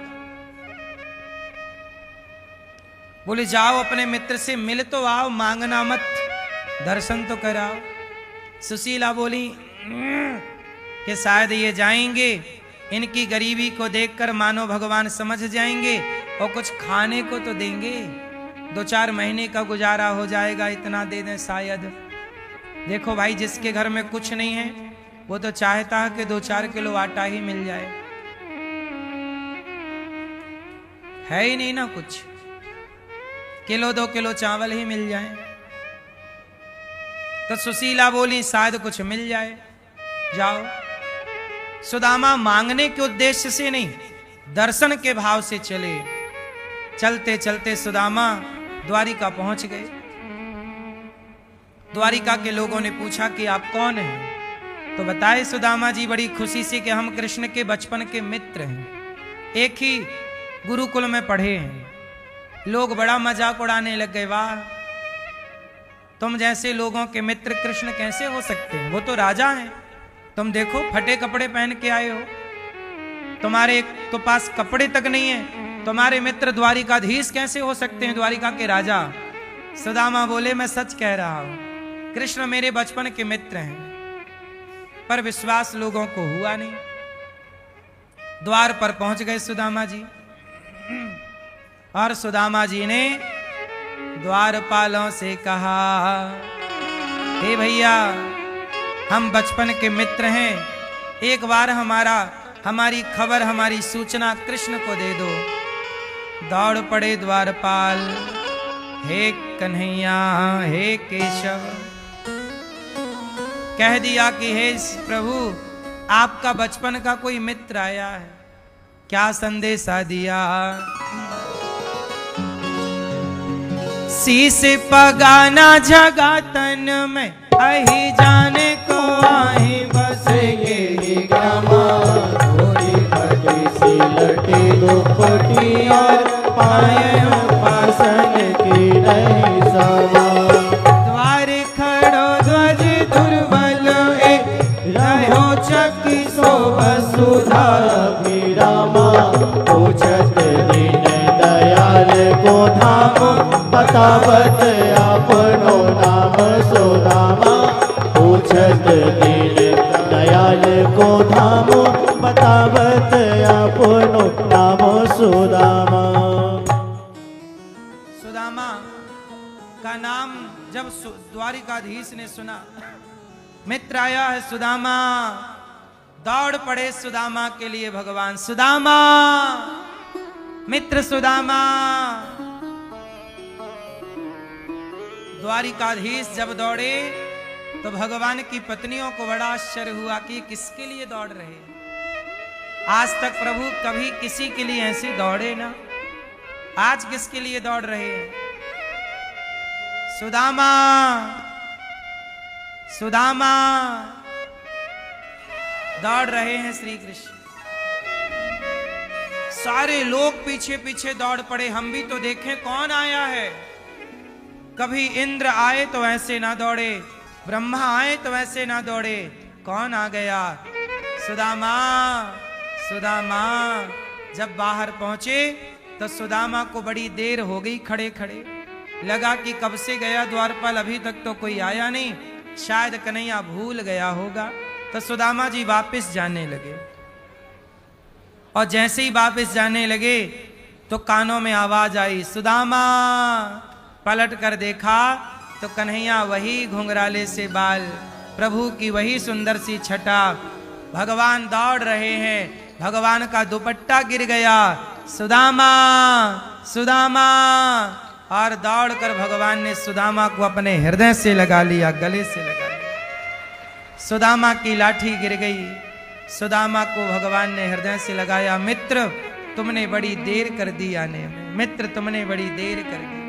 बोले जाओ अपने मित्र से मिल तो आओ, मांगना मत, दर्शन तो कराओ। सुशीला बोली कि शायद ये जाएंगे, इनकी गरीबी को देखकर मानो भगवान समझ जाएंगे और कुछ खाने को तो देंगे, 2-4 महीने का गुजारा हो जाएगा, इतना दे दें शायद। देखो भाई, जिसके घर में कुछ नहीं है वो तो चाहता है कि 2-4 किलो आटा ही मिल जाए, है ही नहीं ना कुछ, 1-2 किलो चावल ही मिल जाए। तो सुशीला बोली शायद कुछ मिल जाए, जाओ। सुदामा मांगने के उद्देश्य से नहीं, दर्शन के भाव से चले। चलते चलते सुदामा द्वारिका पहुंच गए। द्वारिका के लोगों ने पूछा कि आप कौन हैं। तो बताए सुदामा जी बड़ी खुशी से कि हम कृष्ण के बचपन के मित्र हैं, एक ही गुरुकुल में पढ़े हैं। लोग बड़ा मजाक उड़ाने लग गए, वाह तुम जैसे लोगों के मित्र कृष्ण कैसे हो सकते हैं, वो तो राजा हैं। तुम देखो फटे कपड़े पहन के आए हो, तुम्हारे तो पास कपड़े तक नहीं है, तुम्हारे मित्र द्वारिकाधीश कैसे हो सकते हैं, द्वारिका के राजा। सुदामा बोले मैं सच कह रहा हूं, कृष्ण मेरे बचपन के मित्र हैं, पर विश्वास लोगों को हुआ नहीं। द्वार पर पहुंच गए सुदामा जी, और सुदामा जी ने द्वारपालों से कहा हे भैया हम बचपन के मित्र हैं, एक बार हमारी खबर, हमारी सूचना कृष्ण को दे दो। दौड़ पड़े द्वारपाल, हे कन्हैया हे केशव, कह दिया कि हे प्रभु आपका बचपन का कोई मित्र आया है, क्या संदेशा दिया। शीश पगाना जगा तन में, अही जाने को आही बस यही गामा थोड़ी भली सी पलटी दुपटी और पाए उपासन की नहीं समा। द्वार खड़ो ध्वज दुर्बल ए रहो चकी सो वसुधा। रामा पूछत दीन दयाल को धाम बतावत आपनो नाम सुदामा। पूछत दीन दयाल को धाम बतावत आपनो नाम सुदामा। सुदामा का नाम जब द्वारिकाधीश ने सुना, मित्र आया है सुदामा, दौड़ पड़े सुदामा के लिए भगवान। सुदामा, मित्र सुदामा। द्वारिकाधीश जब दौड़े तो भगवान की पत्नियों को बड़ा आश्चर्य हुआ कि किसके लिए दौड़ रहे। आज तक प्रभु कभी किसी के लिए ऐसे दौड़े ना, आज किसके लिए दौड़ रहे हैं। सुदामा, सुदामा, दौड़ रहे हैं श्री कृष्ण। सारे लोग पीछे पीछे दौड़ पड़े, हम भी तो देखें कौन आया है। कभी इंद्र आए तो ऐसे ना दौड़े, ब्रह्मा आए तो ऐसे ना दौड़े, कौन आ गया। सुदामा, सुदामा। जब बाहर पहुंचे तो सुदामा को बड़ी देर हो गई खड़े खड़े, लगा कि कब से गया द्वारपाल, अभी तक तो कोई आया नहीं, शायद कन्हैया भूल गया होगा। तो सुदामा जी वापस जाने लगे, और जैसे ही वापस जाने लगे तो कानों में आवाज आई, सुदामा। पलट कर देखा तो कन्हैया वही घुंघराले से बाल, प्रभु की वही सुंदर सी छटा। भगवान दौड़ रहे हैं, भगवान का दुपट्टा गिर गया, सुदामा, सुदामा। और दौड़कर भगवान ने सुदामा को अपने हृदय से लगा लिया, गले से लगा लिया। सुदामा की लाठी गिर गई, सुदामा को भगवान ने हृदय से लगाया। मित्र, तुमने बड़ी देर कर दी आने में, मित्र तुमने बड़ी देर कर दी।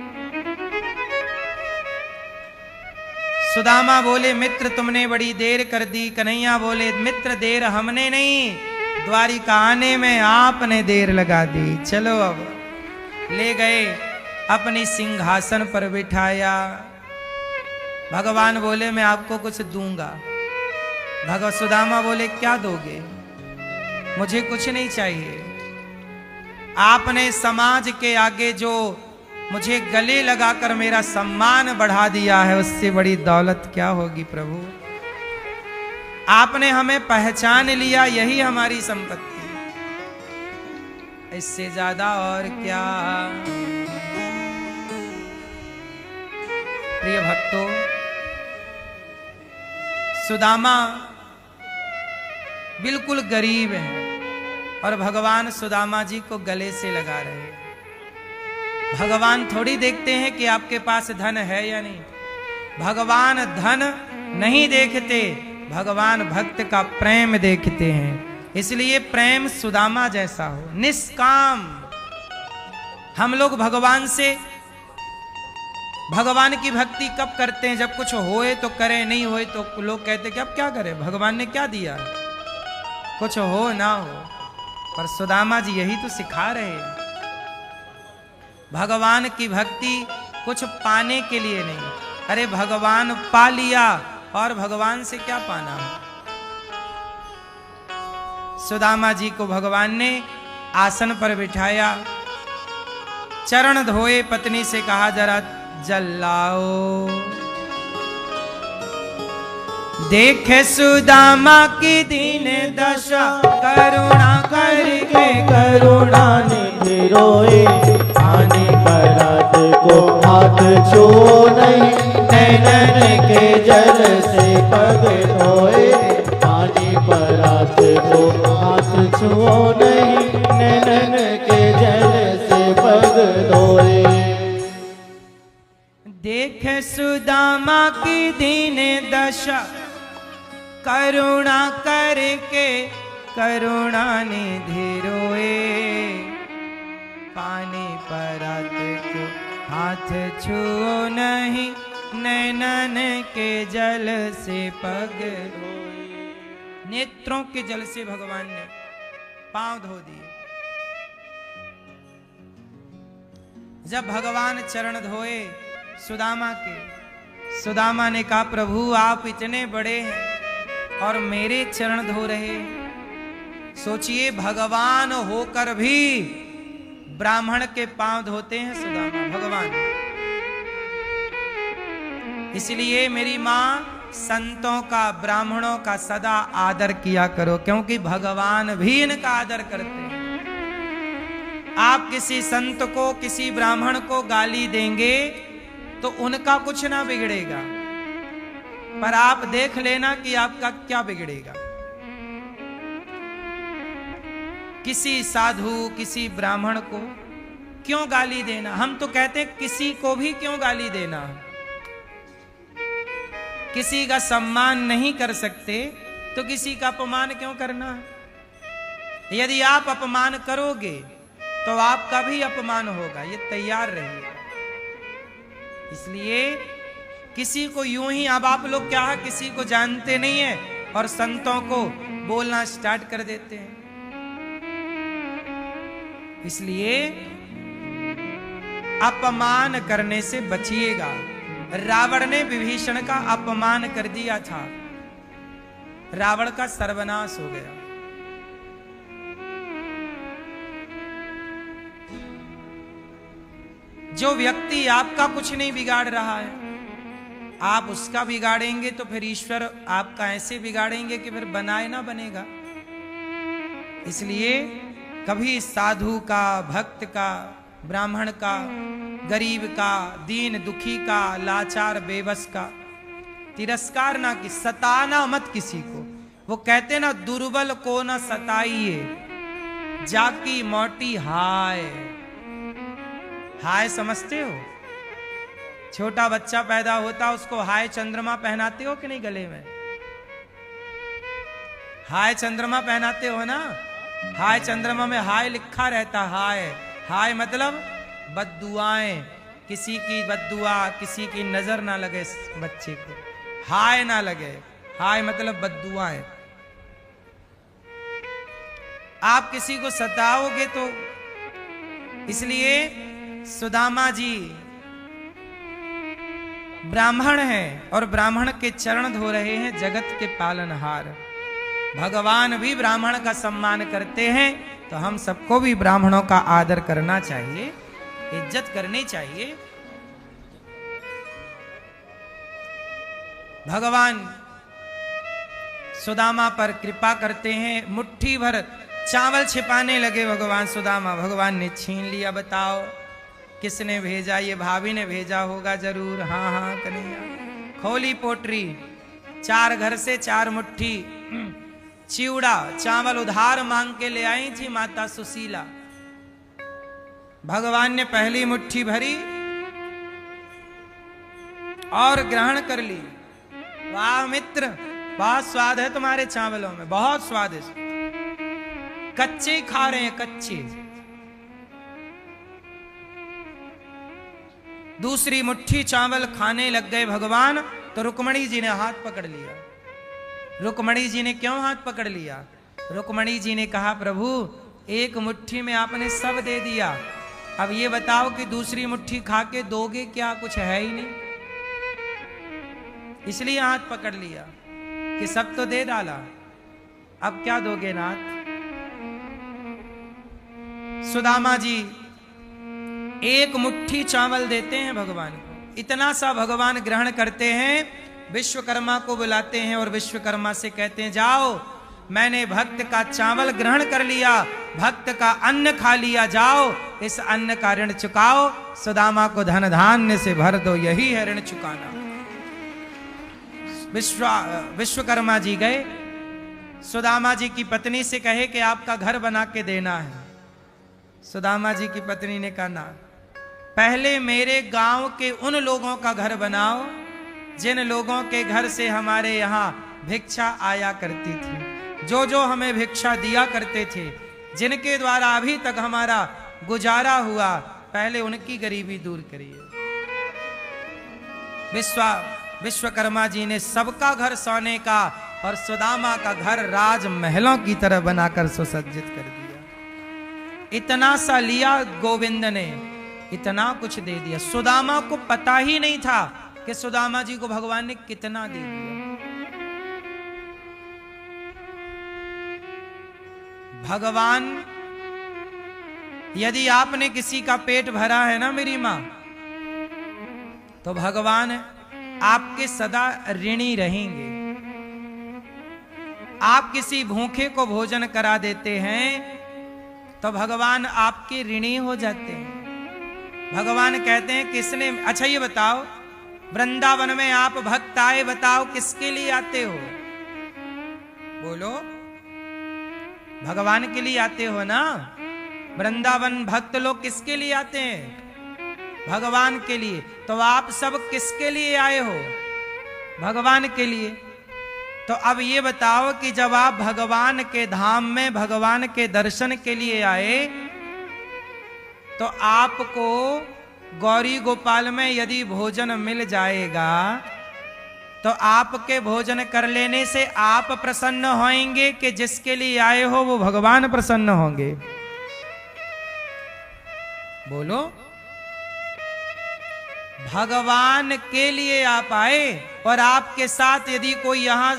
सुदामा बोले, मित्र तुमने बड़ी देर कर दी। कन्हैया बोले, मित्र देर हमने नहीं, द्वारिका आने में आपने देर लगा दी। चलो अब। ले गए, अपनी सिंहासन पर बिठाया। भगवान बोले, मैं आपको कुछ दूंगा। सुदामा बोले, क्या दोगे। मुझे कुछ नहीं चाहिए, आपने समाज के आगे जो मुझे गले लगाकर मेरा सम्मान बढ़ा दिया है, उससे बड़ी दौलत क्या होगी प्रभु। आपने हमें पहचान लिया, यही हमारी संपत्ति, इससे ज्यादा और क्या। प्रिय भक्तों, सुदामा बिल्कुल गरीब है और भगवान सुदामा जी को गले से लगा रहे हैं। भगवान थोड़ी देखते हैं कि आपके पास धन है या नहीं, भगवान धन नहीं देखते, भगवान भक्त का प्रेम देखते हैं। इसलिए प्रेम सुदामा जैसा हो, निष्काम। हम लोग भगवान से, भगवान की भक्ति कब करते हैं, जब कुछ होए तो करें, नहीं होए तो लोग कहते कि अब क्या करें, भगवान ने क्या दिया, कुछ हो ना हो। पर सुदामा जी यही तो सिखा रहे हैं, भगवान की भक्ति कुछ पाने के लिए नहीं। अरे भगवान पा लिया और भगवान से क्या पाना। सुदामा जी को भगवान ने आसन पर बिठाया, चरण धोए, पत्नी से कहा जरा जल लाओ। देखे सुदामा की दीन दशा, करुणा करके करुणा निधि रोए। पानी परात को हाथ छो नहीं, नैनन के जल से पग धोए। पानी परात को हाथ छो नहीं, नैनन के जल से पग धोए। देखे सुदामा की दीन दशा, करुणा करके करुणा निधि रोए। पानी परात को हाथ छुओ नहीं, नैनन के जल से पग धोए। नेत्रों के जल से भगवान ने पांव धो दिए। जब भगवान चरण धोए सुदामा के, सुदामा ने कहा प्रभु आप इतने बड़े हैं और मेरे चरण धो रहे हैं। सोचिए भगवान होकर भी ब्राह्मण के पांव धोते हैं सुदामा, भगवान। इसलिए मेरी मां संतों का, ब्राह्मणों का सदा आदर किया करो, क्योंकि भगवान भी इनका आदर करते हैं। आप किसी संत को, किसी ब्राह्मण को गाली देंगे तो उनका कुछ ना बिगड़ेगा, पर आप देख लेना कि आपका क्या बिगड़ेगा। किसी साधु, किसी ब्राह्मण को क्यों गाली देना? हम तो कहते हैं किसी को भी क्यों गाली देना। किसी का सम्मान नहीं कर सकते तो किसी का अपमान क्यों करना? यदि आप अपमान करोगे तो आपका भी अपमान होगा, ये तैयार रहिए। इसलिए किसी को यूं ही, अब आप लोग क्या है, किसी को जानते नहीं है और संतों को बोलना स्टार्ट कर देते हैं। इसलिए अपमान करने से बचिएगा। रावण ने विभीषण का अपमान कर दिया था, रावण का सर्वनाश हो गया। जो व्यक्ति आपका कुछ नहीं बिगाड़ रहा है, आप उसका बिगाड़ेंगे तो फिर ईश्वर आपका ऐसे बिगाड़ेंगे कि फिर बनाए ना बनेगा। इसलिए कभी साधु का, भक्त का, ब्राह्मण का, गरीब का, दीन दुखी का, लाचार बेबस का तिरस्कार ना की, सताना मत किसी को। वो कहते ना दुर्बल को ना सताइए, जाकी मोटी हाय। हाय समझते हो? छोटा बच्चा पैदा होता उसको हाय चंद्रमा पहनाते हो कि नहीं गले में? हाय चंद्रमा पहनाते हो ना? हाय चंद्रमा में हाय लिखा रहता। हाय, हाय मतलब बद्दुआएं, किसी की बद्दुआ, किसी की नजर ना लगे बच्चे को, हाय ना लगे। हाय मतलब बद्दुआएं। आप किसी को सताओगे तो, इसलिए सुदामा जी ब्राह्मण हैं और ब्राह्मण के चरण धो रहे हैं, जगत के पालनहार। भगवान भी ब्राह्मण का सम्मान करते हैं, तो हम सबको भी ब्राह्मणों का आदर करना चाहिए, इज्जत करनी चाहिए। भगवान सुदामा पर कृपा करते हैं। मुट्ठी भर चावल छिपाने लगे भगवान सुदामा, भगवान ने छीन लिया। बताओ किसने भेजा? ये भाभी ने भेजा होगा जरूर। हाँ हाँ कन्हैया। खोली पोटरी, 4 घर से 4 मुट्ठी चिवड़ा चावल उधार मांग के ले आई थी माता सुशीला। भगवान ने पहली मुट्ठी भरी और ग्रहण कर ली। वाह मित्र, बहुत स्वाद है तुम्हारे चावलों में, बहुत स्वादिष्ट। कच्चे खा रहे हैं, कच्चे। दूसरी मुट्ठी चावल खाने लग गए भगवान, तो रुक्मणी जी ने हाथ पकड़ लिया। रुक्मणी जी ने क्यों हाथ पकड़ लिया? रुक्मणी जी ने कहा प्रभु एक मुट्ठी में आपने सब दे दिया, अब ये बताओ कि दूसरी मुट्ठी खा के दोगे क्या? कुछ है ही नहीं। इसलिए हाथ पकड़ लिया कि सब तो दे डाला, अब क्या दोगे नाथ? सुदामा जी एक मुट्ठी चावल देते हैं भगवान को, इतना सा भगवान ग्रहण करते हैं। विश्वकर्मा को बुलाते हैं और विश्वकर्मा से कहते हैं जाओ, मैंने भक्त का चावल ग्रहण कर लिया, भक्त का अन्न खा लिया, जाओ इस अन्न का ऋण चुकाओ, सुदामा को धन धान्य से भर दो, यही है ऋण चुकाना। विश्वकर्मा जी गए, सुदामा जी की पत्नी से कहे कि आपका घर बना के देना है। सुदामा जी की पत्नी ने कहा ना, पहले मेरे गांव के उन लोगों का घर बनाओ जिन लोगों के घर से हमारे यहाँ भिक्षा आया करती थी, जो जो हमें भिक्षा दिया करते थे, जिनके द्वारा अभी तक हमारा गुजारा हुआ, पहले उनकी गरीबी दूर करिए। विश्वकर्मा जी ने सबका घर सोने का और सुदामा का घर राजमहलों की तरह बनाकर सुसज्जित कर दिया। इतना सा लिया गोविंद ने, इतना कुछ दे दिया। सुदामा को पता ही नहीं था कि सुदामा जी को भगवान ने कितना दे दिया। भगवान, यदि आपने किसी का पेट भरा है ना मेरी मां, तो भगवान आपके सदा ऋणी रहेंगे। आप किसी भूखे को भोजन करा देते हैं तो भगवान आपके ऋणी हो जाते हैं। भगवान कहते हैं किसने, अच्छा ये बताओ, वृंदावन में आप भक्त आए, बताओ किसके लिए आते हो? बोलो, भगवान के लिए आते हो ना? वृंदावन भक्त लोग किसके लिए आते हैं? भगवान के लिए। तो आप सब किसके लिए आए हो? भगवान के लिए। तो अब ये बताओ कि जब आप भगवान के धाम में भगवान के दर्शन के लिए आए, तो आपको गौरी गोपाल में यदि भोजन मिल जाएगा तो आपके भोजन कर लेने से आप प्रसन्न होंगे कि जिसके लिए आए हो वो भगवान प्रसन्न होंगे? बोलो। भगवान के लिए आप आए और आपके साथ यदि कोई यहां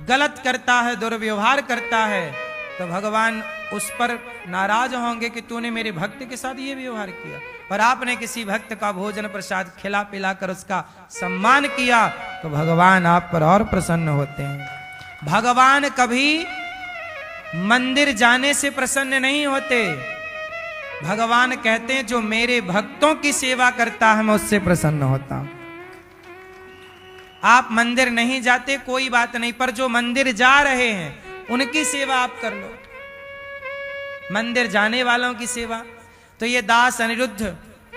गलत करता है, दुर्व्यवहार करता है, तो भगवान उस पर नाराज होंगे कि तूने मेरे भक्त के साथ ये व्यवहार किया। और आपने किसी भक्त का भोजन प्रसाद खिला पिलाकर उसका सम्मान किया तो भगवान आप पर और प्रसन्न होते हैं। भगवान कभी मंदिर जाने से प्रसन्न नहीं होते। भगवान कहते हैं जो मेरे भक्तों की सेवा करता है मैं उससे प्रसन्न होता हूं। आप मंदिर नहीं जाते कोई बात नहीं, पर जो मंदिर जा रहे हैं उनकी सेवा आप कर लो, मंदिर जाने वालों की सेवा। तो ये दास अनिरुद्ध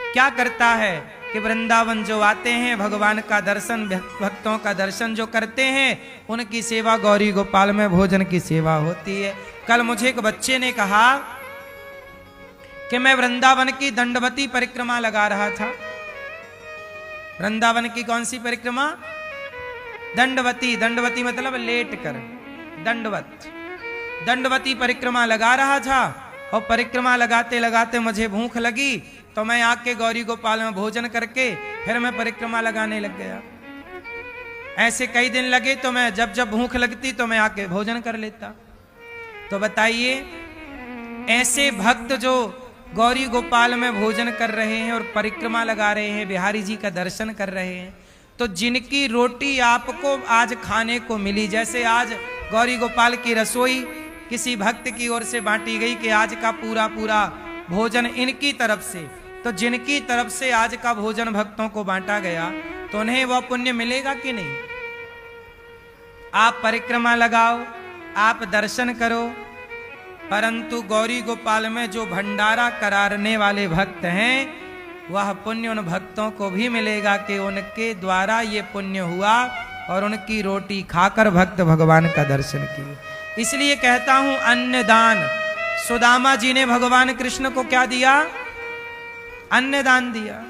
क्या करता है कि वृंदावन जो आते हैं भगवान का दर्शन, भक्तों का दर्शन जो करते हैं, उनकी सेवा, गौरी गोपाल में भोजन की सेवा होती है। कल मुझे एक बच्चे ने कहा कि मैं वृंदावन की दंडवती परिक्रमा लगा रहा था। वृंदावन की कौन सी परिक्रमा? दंडवती। दंडवती मतलब लेट कर, दंडवत। दंडवती परिक्रमा लगा रहा था और परिक्रमा लगाते लगाते मुझे भूख लगी तो मैं आके गौरी गोपाल में भोजन करके फिर मैं परिक्रमा लगाने लग गया। ऐसे कई दिन लगे तो मैं जब जब भूख लगती तो मैं आके भोजन कर लेता। तो बताइए, ऐसे भक्त जो गौरी गोपाल में भोजन कर रहे हैं और परिक्रमा लगा रहे हैं, बिहारी जी का दर्शन कर रहे हैं, तो जिनकी रोटी आपको आज खाने को मिली, जैसे आज गौरी गोपाल की रसोई किसी भक्त की ओर से बांटी गई कि आज का पूरा पूरा भोजन इनकी तरफ से, तो जिनकी तरफ से आज का भोजन भक्तों को बांटा गया तो उन्हें वह पुण्य मिलेगा कि नहीं? आप परिक्रमा लगाओ, आप दर्शन करो, परंतु गौरी गोपाल में जो भंडारा कराने वाले भक्त हैं वह पुण्य उन भक्तों को भी मिलेगा कि उनके द्वारा ये पुण्य हुआ और उनकी रोटी खाकर भक्त भगवान का दर्शन किए। इसलिए कहता हूं अन्नदान। सुदामा जी ने भगवान कृष्ण को क्या दिया? अन्नदान दिया।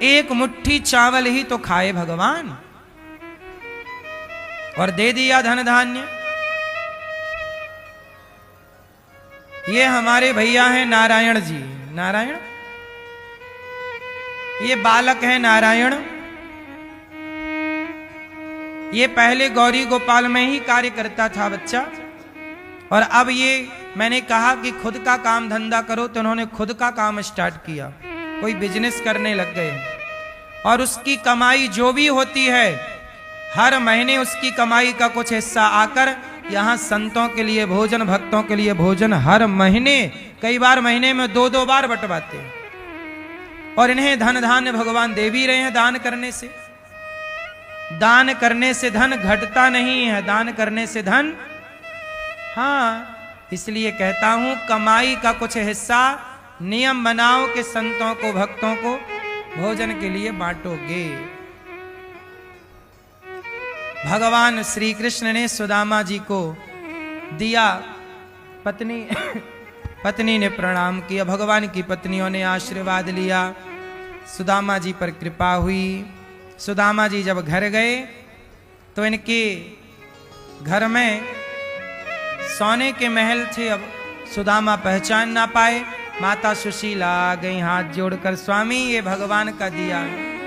एक मुट्ठी चावल ही तो खाए भगवान और दे दिया धन धान्य। ये हमारे भैया हैं नारायण जी। नारायण, ये बालक है नारायण। ये पहले गौरी गोपाल में ही कार्य करता था बच्चा, और अब ये मैंने कहा कि खुद का काम धंधा करो तो उन्होंने खुद का काम स्टार्ट किया, कोई बिजनेस करने लग गए। और उसकी कमाई जो भी होती है हर महीने उसकी कमाई का कुछ हिस्सा आकर यहाँ संतों के लिए भोजन, भक्तों के लिए भोजन हर महीने, कई बार महीने में 2-2 बार बंटवाते हैं। और इन्हें धन धान्य भगवान दे भी रहे हैं। दान करने से, दान करने से धन घटता नहीं है, दान करने से धन, हाँ, इसलिए कहता हूं कमाई का कुछ हिस्सा नियम बनाओ कि संतों को, भक्तों को भोजन के लिए बांटोगे। भगवान श्री कृष्ण ने सुदामा जी को दिया, पत्नी ने प्रणाम किया, भगवान की पत्नियों ने आशीर्वाद लिया, सुदामा जी पर कृपा हुई। सुदामा जी जब घर गए तो इनके घर में सोने के महल थे। अब सुदामा पहचान ना पाए, माता सुशीला आ गई हाथ जोड़कर, स्वामी ये भगवान का दिया है।